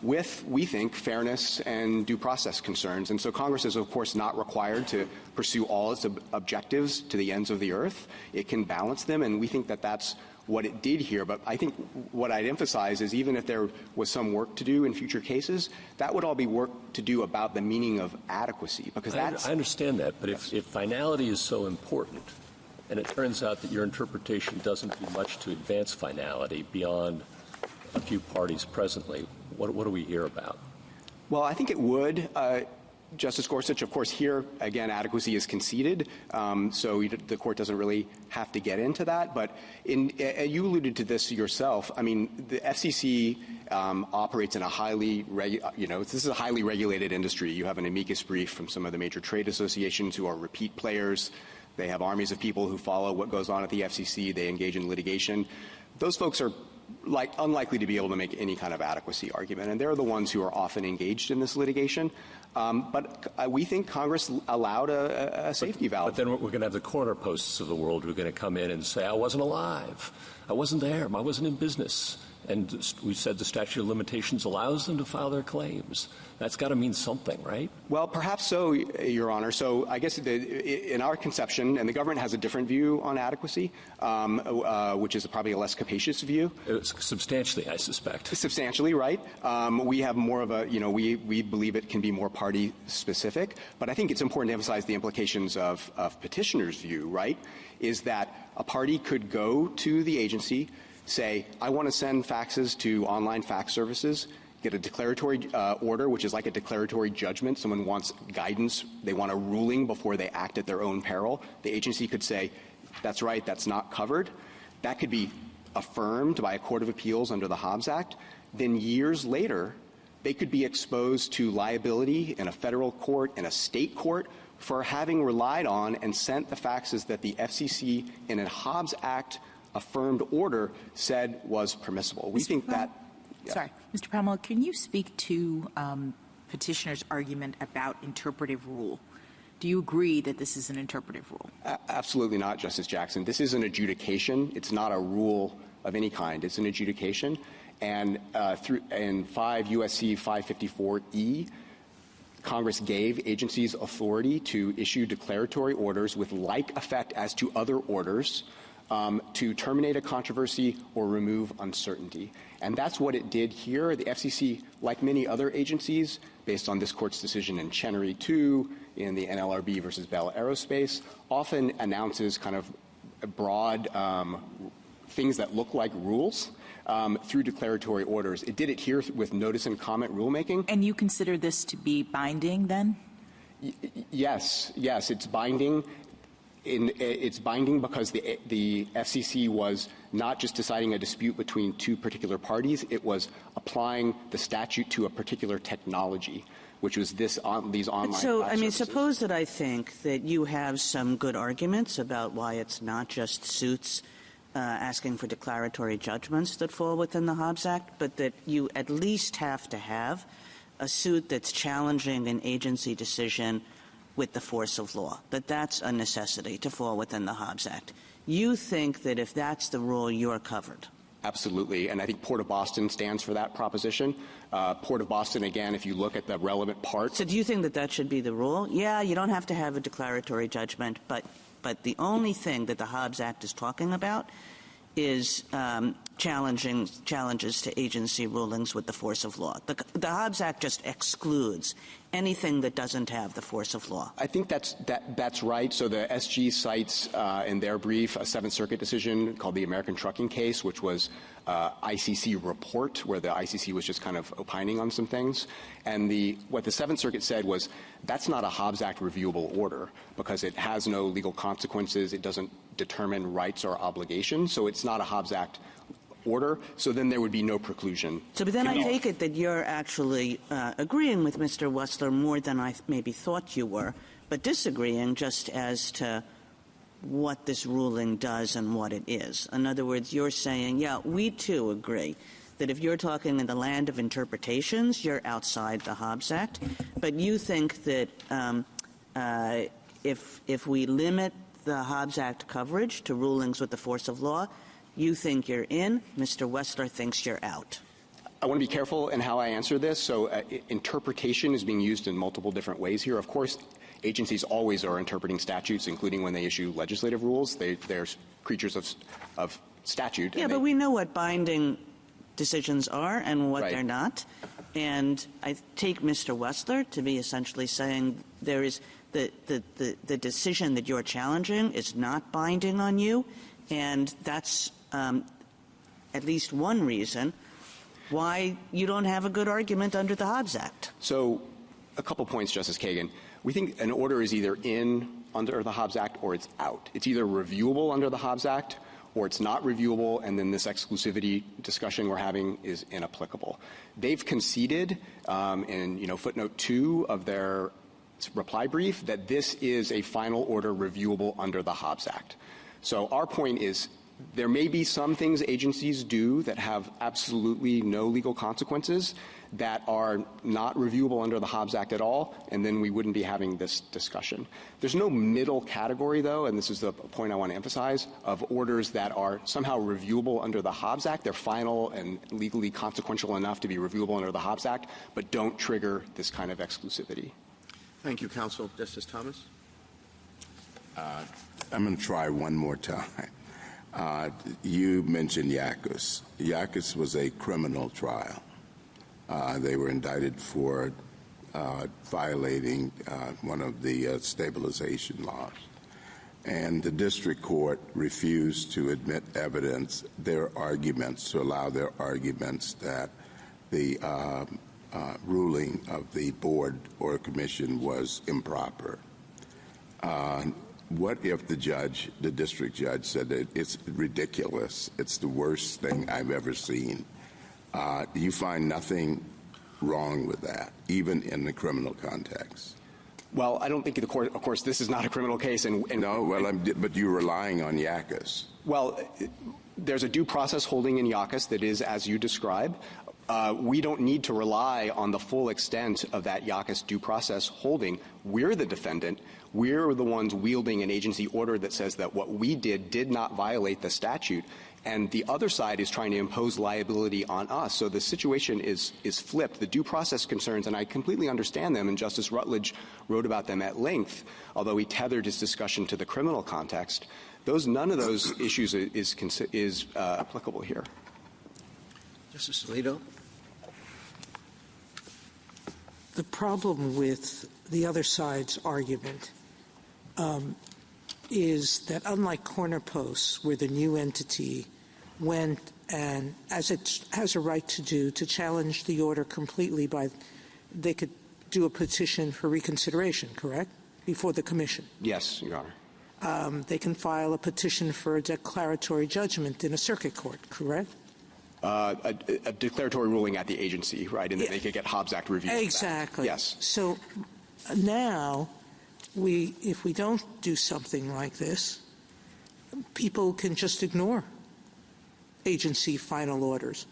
with, we think, fairness and due process concerns. And so Congress is, of course, not required to pursue all its objectives to the ends of the earth. It can balance them, and we think that that's what it did here. But I think what I'd emphasize is even if there was some work to do in future cases, that would all be work to do about the meaning of adequacy, because that's... I understand that, but if finality is so important, and it turns out that your interpretation doesn't do much to advance finality beyond a few parties presently, what do we hear about? Well, I think it would. Justice Gorsuch, of course, here, again, adequacy is conceded, so the court doesn't really have to get into that. But you alluded to this yourself. I mean, the FCC operates in a this is a highly regulated industry. You have an amicus brief from some of the major trade associations who are repeat players. They have armies of people who follow what goes on at the FCC. They engage in litigation. Those folks are unlikely to be able to make any kind of adequacy argument, and they're the ones who are often engaged in this litigation. But we think Congress allowed a safety valve. But then we're going to have the corner posts of the world who are going to come in and say, I wasn't alive, I wasn't there, I wasn't in business. And we said the statute of limitations allows them to file their claims. That's got to mean something, right? Well, perhaps so, Your Honor. So I guess in our conception, and the government has a different view on adequacy, which is probably a less capacious view. Substantially, I suspect. Substantially, right. We have more of a, we believe it can be more party-specific. But I think it's important to emphasize the implications of petitioner's view, right, is that a party could go to the agency, say, I want to send faxes to online fax services, get a declaratory order, which is like a declaratory judgment. Someone wants guidance. They want a ruling before they act at their own peril. The agency could say, that's right, that's not covered. That could be affirmed by a court of appeals under the Hobbs Act. Then years later, they could be exposed to liability in a federal court, in a state court, for having relied on and sent the faxes that the FCC in a Hobbs Act affirmed order said was permissible. We think that... Yeah. Sorry. Mr. Pamela, can you speak to petitioner's argument about interpretive rule? Do you agree that this is an interpretive rule? Absolutely not, Justice Jackson. This is an adjudication. It's not a rule of any kind. It's an adjudication. And in 5 U.S.C. 554E, Congress gave agencies authority to issue declaratory orders with like effect as to other orders to terminate a controversy or remove uncertainty. And that's what it did here. The FCC, like many other agencies, based on this Court's decision in Chenery 2, in the NLRB versus Bell Aerospace, often announces kind of broad things that look like rules through declaratory orders. It did it here with notice and comment rulemaking. And you consider this to be binding then? Yes, it's binding. It's binding because the FCC was not just deciding a dispute between two particular parties. It was applying the statute to a particular technology, which was these online So, cloud I mean, services. suppose that I think that you have some good arguments about why it's not just suits asking for declaratory judgments that fall within the Hobbs Act, but that you at least have to have a suit that's challenging an agency decision with the force of law, that that's a necessity to fall within the Hobbs Act. You think that if that's the rule, you're covered? Absolutely, and I think Port of Boston stands for that proposition. Port of Boston, again, if you look at the relevant parts. So do you think that that should be the rule? Yeah, you don't have to have a declaratory judgment, but the only thing that the Hobbs Act is talking about is challenges to agency rulings with the force of law. The Hobbs Act just excludes anything that doesn't have the force of law. I think that's right. So the SG cites in their brief a Seventh Circuit decision called the American Trucking case, which was ICC report, where the ICC was just kind of opining on some things. And what the Seventh Circuit said was that's not a Hobbs Act reviewable order because it has no legal consequences. It doesn't determine rights or obligations. So it's not a Hobbs Act order, so then there would be no preclusion. So but then I take it that you're actually agreeing with Mr. Wessler more than I maybe thought you were, but disagreeing just as to what this ruling does and what it is. In other words, you're saying, yeah, we too agree that if you're talking in the land of interpretations, you're outside the Hobbs Act, but you think that if we limit the Hobbs Act coverage to rulings with the force of law, you think you're in, Mr. Wessler thinks you're out. I want to be careful in how I answer this. So interpretation is being used in multiple different ways here. Of course, agencies always are interpreting statutes, including when they issue legislative rules. They're creatures of statute. Yeah, but we know what binding decisions are and what Right. they're not. And I take Mr. Wessler to be essentially saying there is the decision that you're challenging is not binding on you, and that's at least one reason why you don't have a good argument under the Hobbs Act. So a couple points, Justice Kagan. We think an order is either in under the Hobbs Act or it's out. It's either reviewable under the Hobbs Act or it's not reviewable, and then this exclusivity discussion we're having is inapplicable. They've conceded in footnote 2 of their reply brief that this is a final order reviewable under the Hobbs Act. So our point is there may be some things agencies do that have absolutely no legal consequences that are not reviewable under the Hobbs Act at all, and then we wouldn't be having this discussion. There's no middle category, though, and this is the point I want to emphasize, of orders that are somehow reviewable under the Hobbs Act. They're final and legally consequential enough to be reviewable under the Hobbs Act, but don't trigger this kind of exclusivity. Thank you, counsel. Justice Thomas? I'm going to try one more time. You mentioned Yackus. Yackus was a criminal trial. They were indicted for violating one of the stabilization laws. And the district court refused to admit evidence, to allow their arguments that the ruling of the board or commission was improper. What if the district judge said that it's ridiculous, it's the worst thing I've ever seen? Do you find nothing wrong with that, even in the criminal context? Well, I don't think of course, this is not a criminal case. But you're relying on Yackus. Well, there's a due process holding in Yackus that is as you describe. we don't need to rely on the full extent of that Yackas due process holding. We're the defendant. We're the ones wielding an agency order that says that what we did not violate the statute. And the other side is trying to impose liability on us. So the situation is flipped. The due process concerns, and I completely understand them, and Justice Rutledge wrote about them at length, although he tethered his discussion to the criminal context. None of those issues is applicable here. Justice Alito? The problem with the other side's argument is that unlike corner posts, where the new entity went and, as it has a right to do, to challenge the order completely they could do a petition for reconsideration, correct, before the commission? Yes, Your Honor. They can file a petition for a declaratory judgment in a circuit court, correct? A declaratory ruling at the agency, right, and then they could get Hobbs Act review. Exactly. Yes. So now, if we don't do something like this, people can just ignore agency final orders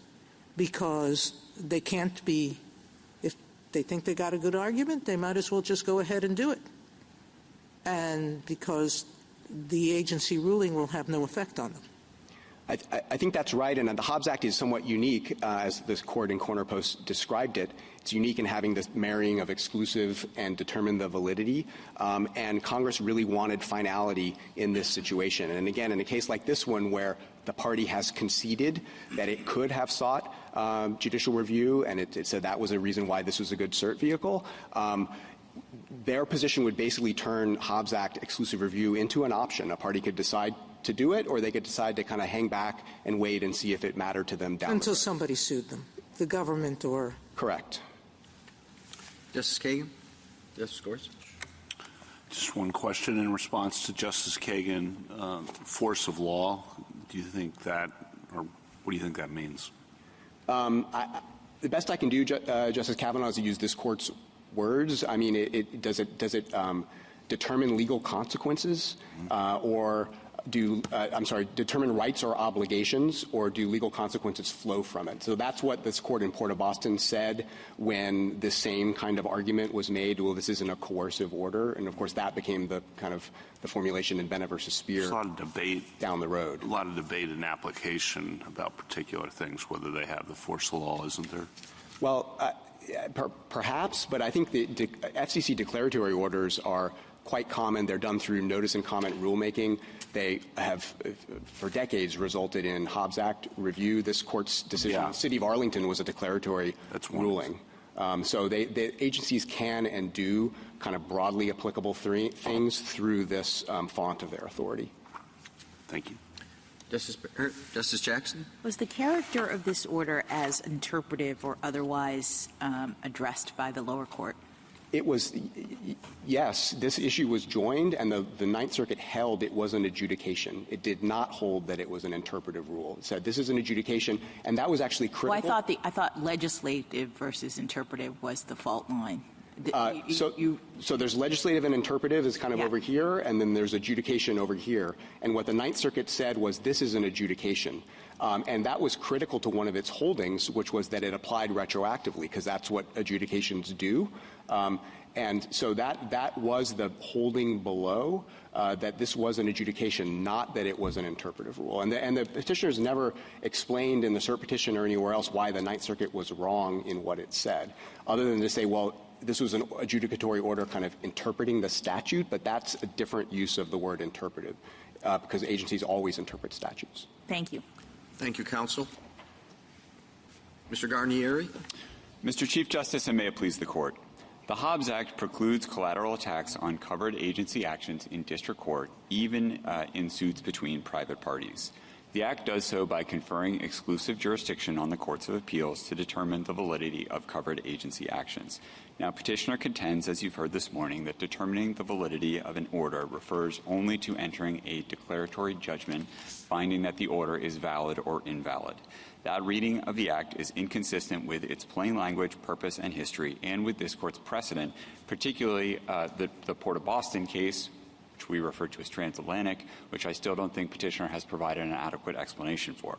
because they can't be, if they think they got a good argument, they might as well just go ahead and do it. And because the agency ruling will have no effect on them. I think that's right, and the Hobbs Act is somewhat unique, as this court in Corner Post described it. It's unique in having this marrying of exclusive and determine the validity, and Congress really wanted finality in this situation. And again, in a case like this one where the party has conceded that it could have sought judicial review, and it said that was a reason why this was a good cert vehicle, their position would basically turn Hobbs Act exclusive review into an option. A party could decide to do it, or they could decide to kind of hang back and wait and see if it mattered to them down until the road. Somebody sued them, the government or... Correct. Justice Kagan? Justice Gorsuch? Just one question in response to Justice Kagan. Force of law, do you think that, or what do you think that means? The best I can do, Justice Kavanaugh, is to use this court's words. I mean, does it determine legal consequences, or determine rights or obligations, or do legal consequences flow from it? So that's what this court in Port of Boston said when the same kind of argument was made. Well, this isn't a coercive order, and of course that became the kind of the formulation in Bennett versus Speer. There's a lot of debate down the road. A lot of debate and application about particular things, whether they have the force of law, isn't there? Well, perhaps, but I think the FCC declaratory orders are quite common. They're done through notice and comment rulemaking. They have, for decades, resulted in Hobbs Act review. This court's decision, the City of Arlington, was a declaratory ruling. So the agencies can and do kind of broadly applicable things through this font of their authority. Thank you. Justice Jackson? Was the character of this order as interpretive or otherwise addressed by the lower court? It was, yes. This issue was joined, and the Ninth Circuit held it was an adjudication. It did not hold that it was an interpretive rule. It said this is an adjudication, and that was actually critical. Well, I thought legislative versus interpretive was the fault line. So there's legislative and interpretive is kind of over here, and then there's adjudication over here. And what the Ninth Circuit said was this is an adjudication. And that was critical to one of its holdings, which was that it applied retroactively, because that's what adjudications do. And so that was the holding below, that this was an adjudication, not that it was an interpretive rule. And the petitioners never explained in the cert petition or anywhere else why the Ninth Circuit was wrong in what it said, other than to say, well, this was an adjudicatory order kind of interpreting the statute, but that's a different use of the word interpretive, because agencies always interpret statutes. Thank you. Thank you, counsel. Mr. Garnieri? Mr. Chief Justice, and may it please the Court. The Hobbs Act precludes collateral attacks on covered agency actions in district court, even in suits between private parties. The Act does so by conferring exclusive jurisdiction on the courts of appeals to determine the validity of covered agency actions. Now, petitioner contends, as you've heard this morning, that determining the validity of an order refers only to entering a declaratory judgment finding that the order is valid or invalid. That reading of the Act is inconsistent with its plain language, purpose, and history, and with this Court's precedent, particularly the Port of Boston case, which we refer to as transatlantic, which I still don't think petitioner has provided an adequate explanation for.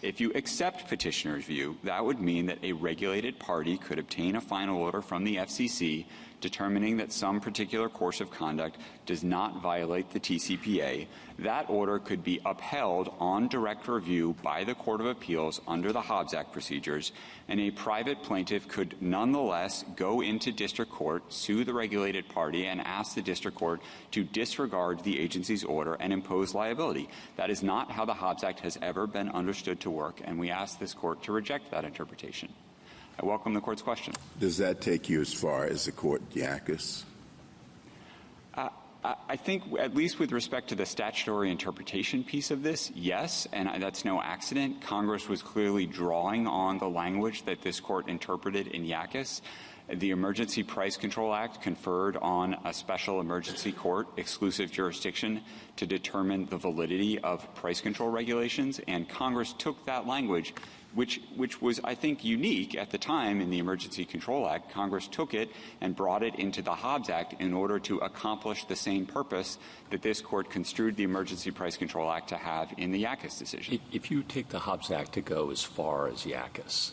If you accept petitioner's view, that would mean that a regulated party could obtain a final order from the FCC determining that some particular course of conduct does not violate the TCPA. That order could be upheld on direct review by the Court of Appeals under the Hobbs Act procedures, and a private plaintiff could nonetheless go into district court, sue the regulated party, and ask the district court to disregard the agency's order and impose liability. That is not how the Hobbs Act has ever been understood to work, and we ask this court to reject that interpretation. I welcome the court's question. Does that take you as far as the court Yackas? I think, at least with respect to the statutory interpretation piece of this, yes, and that's no accident. Congress was clearly drawing on the language that this court interpreted in Yackas. The Emergency Price Control Act conferred on a special emergency court exclusive jurisdiction to determine the validity of price control regulations, and Congress took that language, which was, I think, unique at the time in the Emergency Control Act. Congress took it and brought it into the Hobbs Act in order to accomplish the same purpose that this court construed the Emergency Price Control Act to have in the Yackas decision. If you take the Hobbs Act to go as far as Yackas,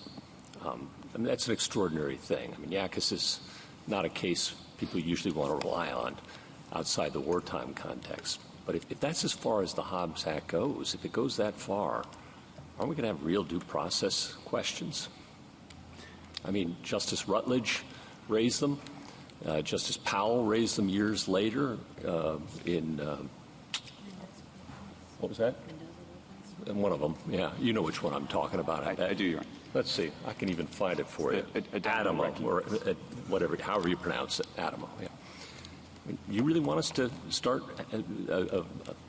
I mean, that's an extraordinary thing. I mean, Yackas is not a case people usually want to rely on outside the wartime context. But if that's as far as the Hobbs Act goes, if it goes that far, aren't we going to have real due process questions? I mean, Justice Rutledge raised them. Justice Powell raised them years later what was that? And one of them, yeah. You know which one I'm talking about. I do, Your Honor. Let's see. I can even find it for you. Adamo, or whatever, however you pronounce it. Adamo, yeah. You really want us to start a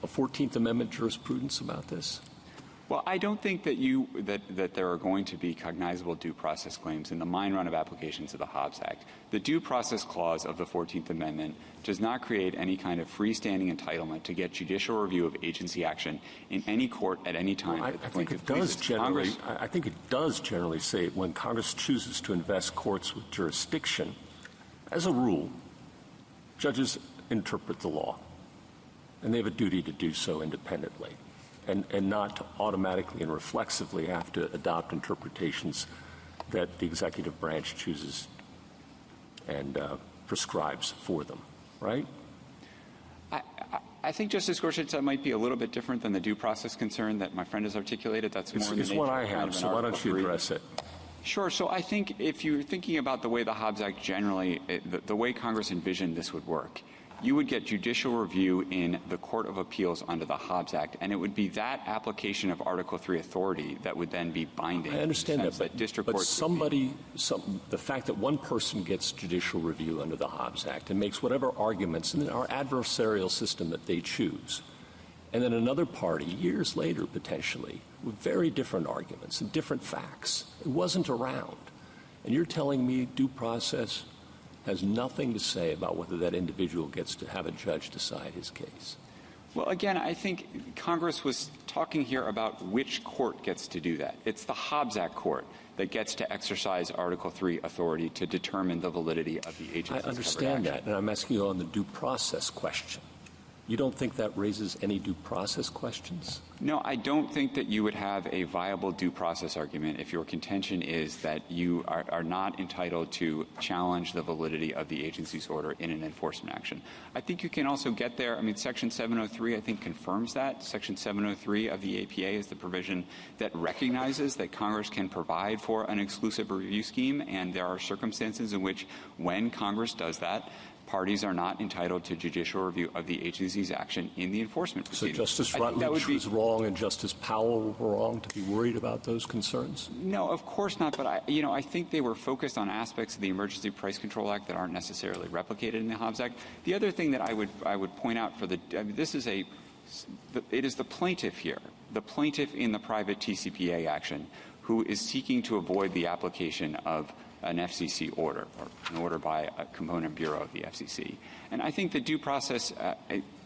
14th Amendment jurisprudence about this? Well, I don't think that that there are going to be cognizable due process claims in the mine run of applications of the Hobbs Act. The due process clause of the 14th Amendment does not create any kind of freestanding entitlement to get judicial review of agency action in any court at any time. Well, I think it does generally. I think it does generally say when Congress chooses to invest courts with jurisdiction, as a rule, judges interpret the law, and they have a duty to do so independently. And not to automatically and reflexively have to adopt interpretations that the executive branch chooses and prescribes for them, right? I think, Justice Gorsuch, that might be a little bit different than the due process concern that my friend has articulated. That's more it's what I have, so why don't you address it? Sure. So I think if you're thinking about the way the Hobbs Act generally, the way Congress envisioned this would work, you would get judicial review in the Court of Appeals under the Hobbs Act, and it would be that application of Article III authority that would then be binding. I understand that, but the fact that one person gets judicial review under the Hobbs Act and makes whatever arguments in our adversarial system that they choose, and then another party, years later potentially, with very different arguments and different facts, it wasn't around. And you're telling me due process has nothing to say about whether that individual gets to have a judge decide his case. Well, again, I think Congress was talking here about which court gets to do that. It's the Hobbs Act court that gets to exercise Article III authority to determine the validity of the agency's I understand that, and I'm asking you on the due process question. You don't think that raises any due process questions? No, I don't think that you would have a viable due process argument if your contention is that you are not entitled to challenge the validity of the agency's order in an enforcement action. I think you can also get there. I mean, Section 703, I think, confirms that. Section 703 of the APA is the provision that recognizes that Congress can provide for an exclusive review scheme, and there are circumstances in which, when Congress does that, parties are not entitled to judicial review of the agency's action in the enforcement proceedings. So Justice Rutledge was wrong and Justice Powell were wrong to be worried about those concerns? No, of course not. But I think they were focused on aspects of the Emergency Price Control Act that aren't necessarily replicated in the Hobbs Act. The other thing that I would point out it is the plaintiff here, the plaintiff in the private TCPA action, who is seeking to avoid the application of an FCC order, or an order by a component bureau of the FCC. And I think the due process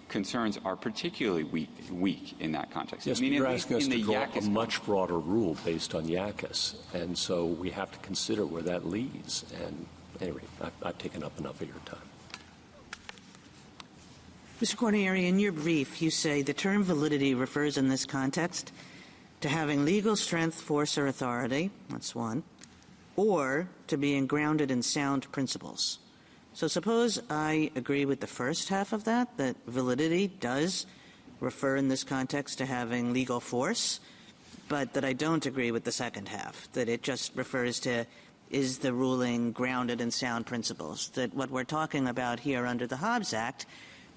concerns are particularly weak in that context. Yes, but you're asking us to draw a much broader rule based on Yackas, and so we have to consider where that leads. And anyway, I've taken up enough of your time. Mr. Cornieri, in your brief, you say the term validity refers in this context to having legal strength, force, or authority, that's one, or to being grounded in sound principles. So suppose I agree with the first half of that validity does refer in this context to having legal force, but that I don't agree with the second half, that it just refers to is the ruling grounded in sound principles, that what we're talking about here under the Hobbs Act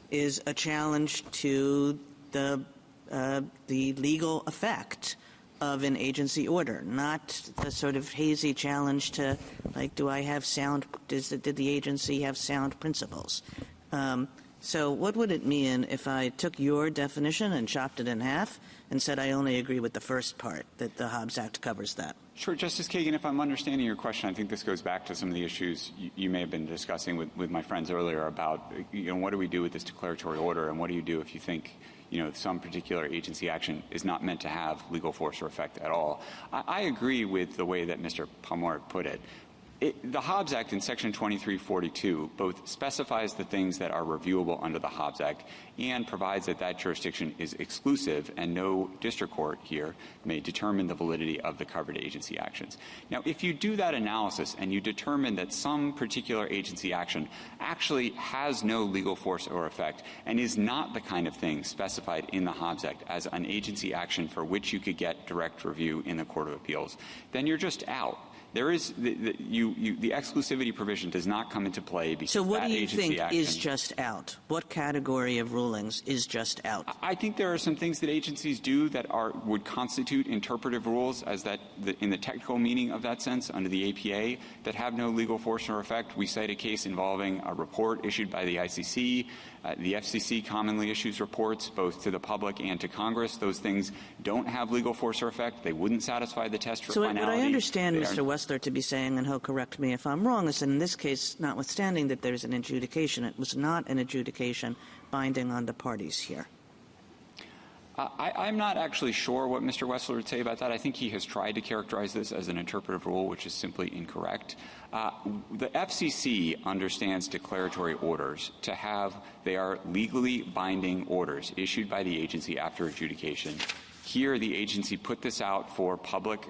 is a challenge to the legal effect of an agency order, not the sort of hazy challenge to, like, did the agency have sound principles? So what would it mean if I took your definition and chopped it in half and said I only agree with the first part, that the Hobbs Act covers that? Sure, Justice Kagan, if I'm understanding your question, I think this goes back to some of the issues you may have been discussing with my friends earlier about, what do we do with this declaratory order, and what do you do if you think, some particular agency action is not meant to have legal force or effect at all. I agree with the way that Mr. Palmore put it. The Hobbs Act in Section 2342 both specifies the things that are reviewable under the Hobbs Act and provides that jurisdiction is exclusive and no district court here may determine the validity of the covered agency actions. Now, if you do that analysis and you determine that some particular agency action actually has no legal force or effect and is not the kind of thing specified in the Hobbs Act as an agency action for which you could get direct review in the Court of Appeals, then you're just out. There is the exclusivity provision does not come into play because so what that do you agency think action, is just out? What category of rulings is just out? I think there are some things that agencies do that would constitute interpretive rules as in the technical meaning of that sense under the APA that have no legal force or effect. We cite a case involving a report issued by the ICC. The FCC commonly issues reports both to the public and to Congress. Those things don't have legal force or effect. They wouldn't satisfy the test for finality. So what I understand, Mr. Wessler, to be saying, and he'll correct me if I'm wrong, is that in this case, notwithstanding that there's an adjudication, it was not an adjudication binding on the parties here. I'm not actually sure what Mr. Wessler would say about that. I think he has tried to characterize this as an interpretive rule, which is simply incorrect. The FCC understands declaratory orders to have they are legally binding orders issued by the agency after adjudication. Here, the agency put this out for public.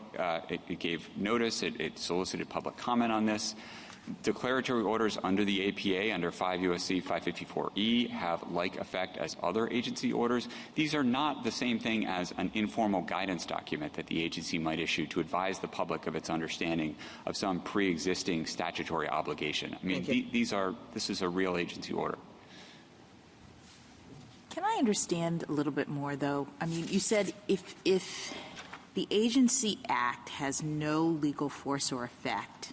It gave notice. It solicited public comment on this. Declaratory orders under the APA, under 5 U.S.C. 554E, have like effect as other agency orders. These are not the same thing as an informal guidance document that the agency might issue to advise the public of its understanding of some pre-existing statutory obligation. I mean, this is a real agency order. Can I understand a little bit more, though? I mean, you said if the agency act has no legal force or effect,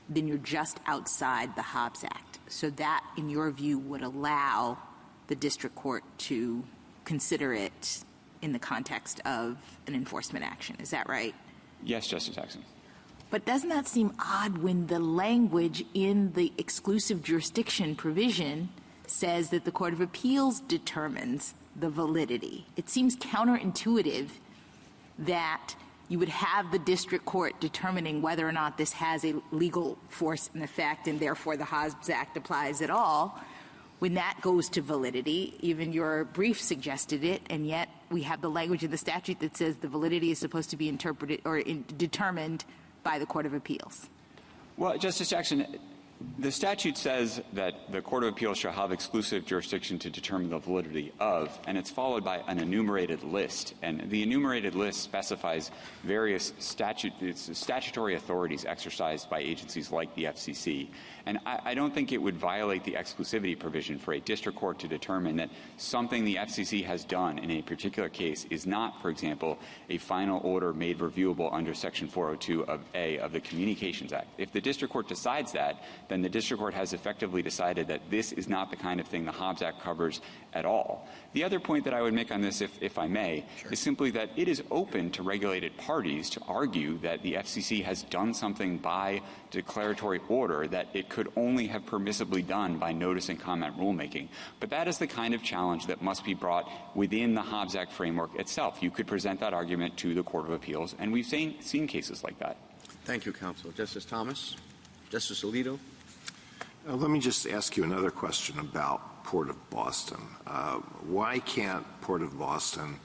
then you're just outside the Hobbs Act. So that, in your view, would allow the district court to consider it in the context of an enforcement action. Is that right? Yes, Justice Jackson. But doesn't that seem odd when the language in the exclusive jurisdiction provision says that the Court of Appeals determines the validity? It seems counterintuitive that you would have the district court determining whether or not this has a legal force and effect, and therefore the Hobbs Act applies at all. When that goes to validity, even your brief suggested it, and yet we have the language in the statute that says the validity is supposed to be interpreted or determined by the Court of Appeals. Well, Justice Jackson, the statute says that the Court of Appeals shall have exclusive jurisdiction to determine the validity of, and it's followed by an enumerated list. And the enumerated list specifies various statutory authorities exercised by agencies like the FCC. And I don't think it would violate the exclusivity provision for a district court to determine that something the FCC has done in a particular case is not, for example, a final order made reviewable under Section 402 of A of the Communications Act. If the district court decides that, then the district court has effectively decided that this is not the kind of thing the Hobbs Act covers at all. The other point that I would make on this, if I may, is simply that it is open to regulated parties to argue that the FCC has done something by declaratory order that it could only have permissibly done by notice and comment rulemaking. But that is the kind of challenge that must be brought within the Hobbs Act framework itself. You could present that argument to the Court of Appeals, and we've seen cases like that. Thank you, counsel. Justice Thomas? Justice Alito? Let me just ask you another question about Port of Boston. Why can't Port of Boston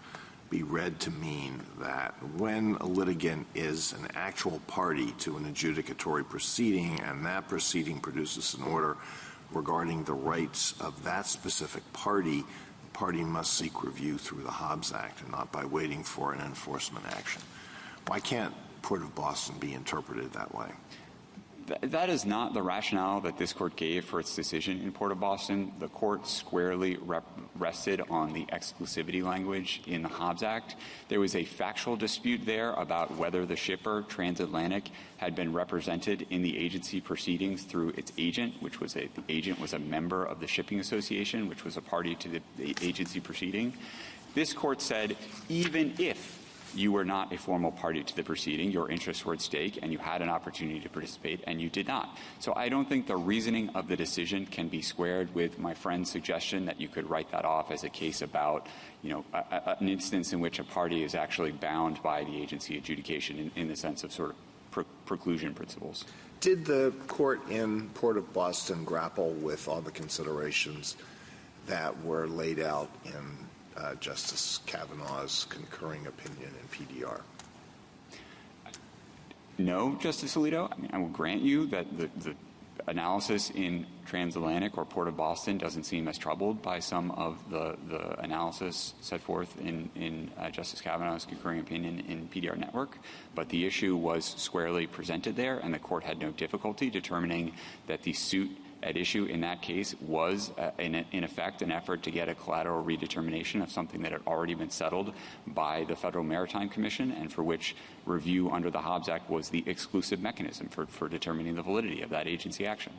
be read to mean that when a litigant is an actual party to an adjudicatory proceeding and that proceeding produces an order regarding the rights of that specific party, the party must seek review through the Hobbs Act and not by waiting for an enforcement action? Why can't Port of Boston be interpreted that way? That is not the rationale that this court gave for its decision in Port of Boston. The court squarely rested on the exclusivity language in the Hobbs Act. There was a factual dispute there about whether the shipper, Transatlantic, had been represented in the agency proceedings through its agent, the agent was a member of the Shipping Association, which was a party to the agency proceeding. This court said, even if you were not a formal party to the proceeding, your interests were at stake, and you had an opportunity to participate, and you did not. So I don't think the reasoning of the decision can be squared with my friend's suggestion that you could write that off as a case about, an instance in which a party is actually bound by the agency adjudication in the sense of sort of preclusion principles. Did the court in Port of Boston grapple with all the considerations that were laid out in Justice Kavanaugh's concurring opinion in PDR? No, Justice Alito. I will grant you that the analysis in Transatlantic or Port of Boston doesn't seem as troubled by some of the analysis set forth in Justice Kavanaugh's concurring opinion in PDR Network, but the issue was squarely presented there, and the court had no difficulty determining that the suit at issue in that case was, in effect, an effort to get a collateral redetermination of something that had already been settled by the Federal Maritime Commission, and for which review under the Hobbs Act was the exclusive mechanism for determining the validity of that agency action.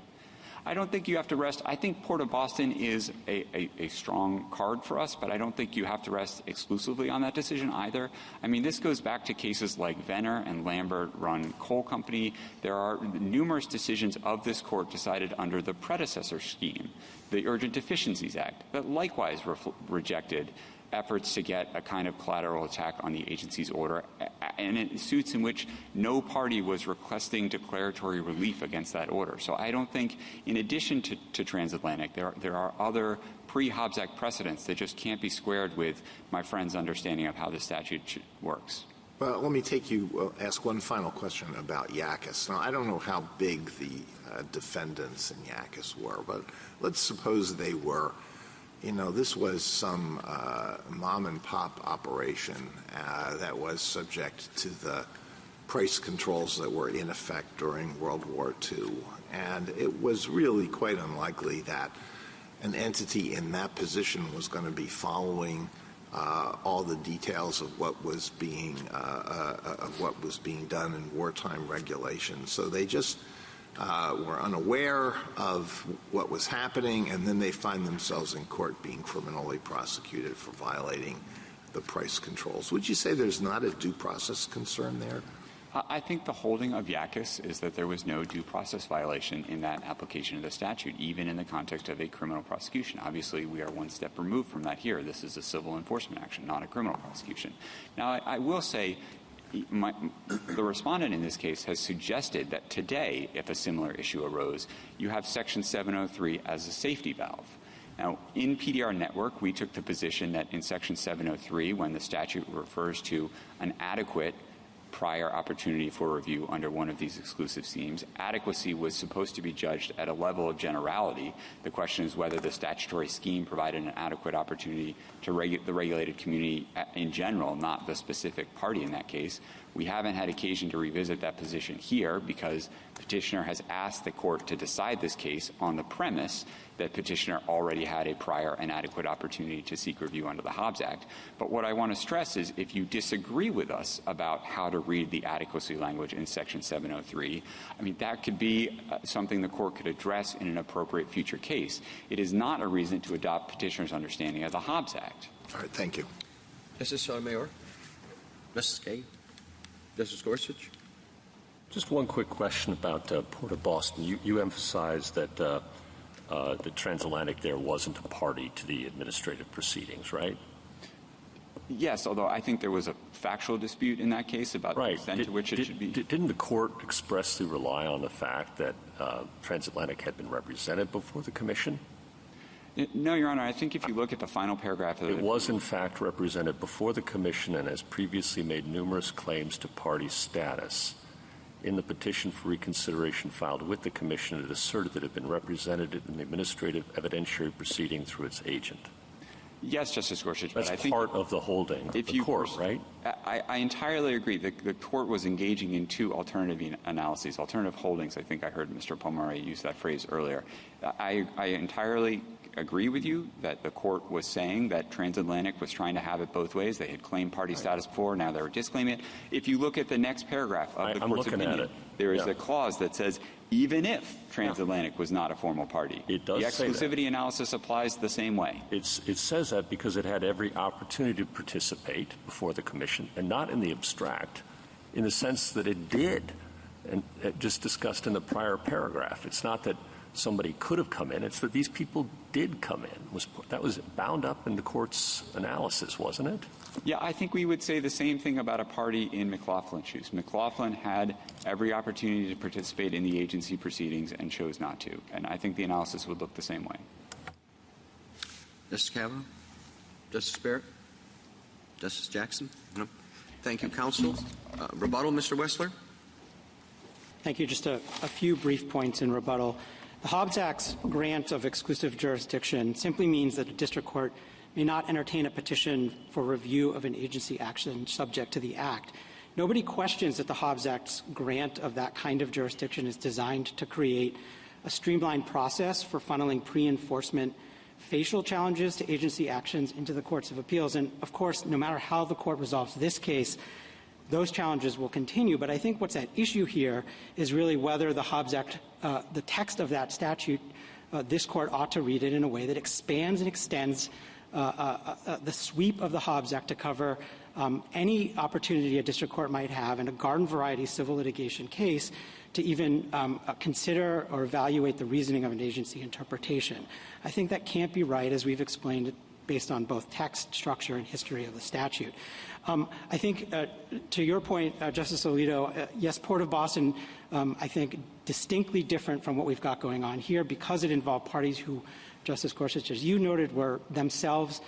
I don't think you have to rest. I think Port of Boston is a strong card for us, but I don't think you have to rest exclusively on that decision either. I mean, this goes back to cases like Venner and Lambert-run coal company. There are numerous decisions of this court decided under the predecessor scheme, the Urgent Deficiencies Act, that likewise rejected efforts to get a kind of collateral attack on the agency's order, and in suits in which no party was requesting declaratory relief against that order. So I don't think, in addition to Transatlantic, there are other pre-Hobbs Act precedents that just can't be squared with my friend's understanding of how the statute works. Well, let me ask one final question about Yakis. Now, I don't know how big the defendants in Yakis were, but let's suppose they were. This was some mom-and-pop operation that was subject to the price controls that were in effect during World War II. And it was really quite unlikely that an entity in that position was going to be following all the details of what was being done in wartime regulations. So they just were unaware of what was happening, and then they find themselves in court being criminally prosecuted for violating the price controls. Would you say there's not a due process concern there? I think the holding of Yakis is that there was no due process violation in that application of the statute, even in the context of a criminal prosecution. Obviously, we are one step removed from that here. This is a civil enforcement action, not a criminal prosecution. Now, I will say the respondent in this case has suggested that today, if a similar issue arose, you have Section 703 as a safety valve. Now, in PDR Network, we took the position that in Section 703, when the statute refers to an adequate prior opportunity for review under one of these exclusive schemes, adequacy was supposed to be judged at a level of generality. The question is whether the statutory scheme provided an adequate opportunity to the regulated community in general, not the specific party in that case. We haven't had occasion to revisit that position here because petitioner has asked the court to decide this case on the premise that petitioner already had a prior and adequate opportunity to seek review under the Hobbs Act. But what I want to stress is if you disagree with us about how to read the adequacy language in Section 703, that could be something the court could address in an appropriate future case. It is not a reason to adopt petitioner's understanding of the Hobbs Act. All right, thank you. Justice Sotomayor? Justice Kagan? Justice Gorsuch? Just one quick question about Port of Boston. You emphasized that the Transatlantic there wasn't a party to the administrative proceedings, right? Yes, although I think there was a factual dispute in that case about the extent to which it should be. Didn't the court expressly rely on the fact that Transatlantic had been represented before the commission? No, Your Honor. I think if you look at the final paragraph of it was, in fact, represented before the Commission and has previously made numerous claims to party status. In the petition for reconsideration filed with the Commission, it asserted that it had been represented in the administrative evidentiary proceeding through its agent. Yes, Justice Gorsuch. That's but I think part of the holding of the court, right? I entirely agree. The court was engaging in two alternative analyses, alternative holdings. I think I heard Mr. Pomare use that phrase earlier. I entirely agree with you that the court was saying that Transatlantic was trying to have it both ways. They had claimed party status before, now they were disclaiming it. If you look at the next paragraph of the court's opinion, there is a clause that says even if Transatlantic was not a formal party, it does the exclusivity analysis applies the same way. It says that because it had every opportunity to participate before the Commission, and not in the abstract, in the sense that it did, and just discussed in the prior paragraph. It's not that somebody could have come in. It's that these people did come in. That was bound up in the court's analysis, wasn't it? Yeah, I think we would say the same thing about a party in McLaughlin's shoes. McLaughlin had every opportunity to participate in the agency proceedings and chose not to. And I think the analysis would look the same way. Justice Kavanaugh? Justice Barrett? Justice Jackson? No. Thank you, counsel. Rebuttal, Mr. Wessler? Thank you. Just a few brief points in rebuttal. The Hobbs Act's grant of exclusive jurisdiction simply means that a district court may not entertain a petition for review of an agency action subject to the Act. Nobody questions that the Hobbs Act's grant of that kind of jurisdiction is designed to create a streamlined process for funneling pre-enforcement facial challenges to agency actions into the courts of appeals. And, of course, no matter how the court resolves this case, those challenges will continue. But I think what's at issue here is really whether the Hobbs Act, the text of that statute, this court ought to read it in a way that expands and extends the sweep of the Hobbs Act to cover any opportunity a district court might have in a garden variety civil litigation case to even consider or evaluate the reasoning of an agency interpretation. I think that can't be right, as we've explained it, based on both text, structure, and history of the statute. I think, to your point, Justice Alito, yes, Port of Boston, I think, distinctly different from what we've got going on here because it involved parties who, Justice Gorsuch, as you noted, were themselves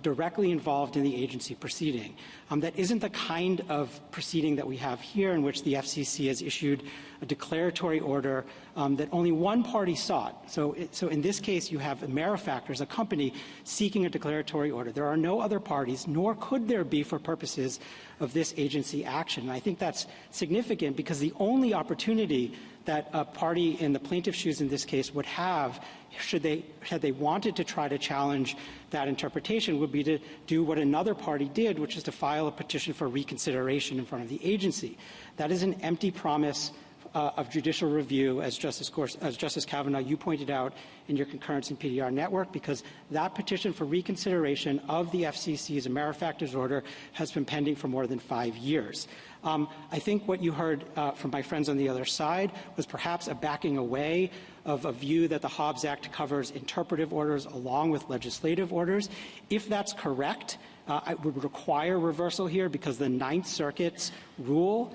directly involved in the agency proceeding. That isn't the kind of proceeding that we have here in which the FCC has issued a declaratory order that only one party sought. So in this case, you have AmeriFactors, a company seeking a declaratory order. There are no other parties, nor could there be for purposes of this agency action. And I think that's significant because the only opportunity that a party in the plaintiff's shoes in this case would have had they wanted to try to challenge that interpretation would be to do what another party did, which is to file a petition for reconsideration in front of the agency. That is an empty promise of judicial review, as Justice Kavanaugh, you pointed out in your concurrence in PDR Network, because that petition for reconsideration of the FCC's AmeriFactors order has been pending for more than 5 years. I think what you heard from my friends on the other side was perhaps a backing away of a view that the Hobbs Act covers interpretive orders along with legislative orders. If that's correct, it would require reversal here because the Ninth Circuit's rule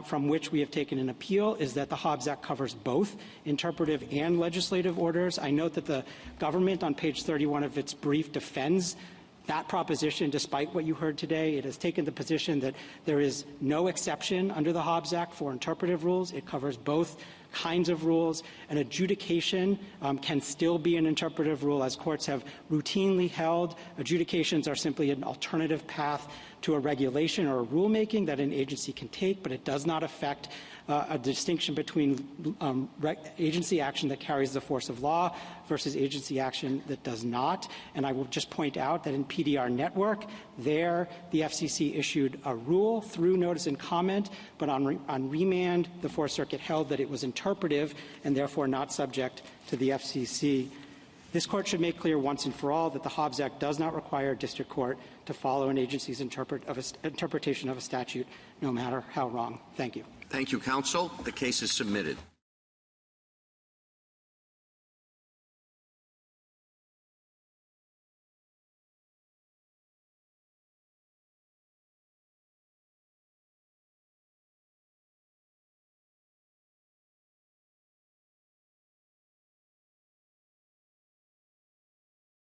from which we have taken an appeal is that the Hobbs Act covers both interpretive and legislative orders. I note that the government on page 31 of its brief defends that proposition, despite what you heard today. It has taken the position that there is no exception under the Hobbs Act for interpretive rules. It covers both kinds of rules. An adjudication can still be an interpretive rule, as courts have routinely held. Adjudications are simply an alternative path to a regulation or a rulemaking that an agency can take, but it does not affect a distinction between agency action that carries the force of law versus agency action that does not. And I will just point out that in PDR Network, there the FCC issued a rule through notice and comment, but on remand, the Fourth Circuit held that it was interpretive and therefore not subject to the FCC. This Court should make clear once and for all that the Hobbs Act does not require a district court to follow an agency's interpretation of a statute, no matter how wrong. Thank you. Thank you, counsel. The case is submitted.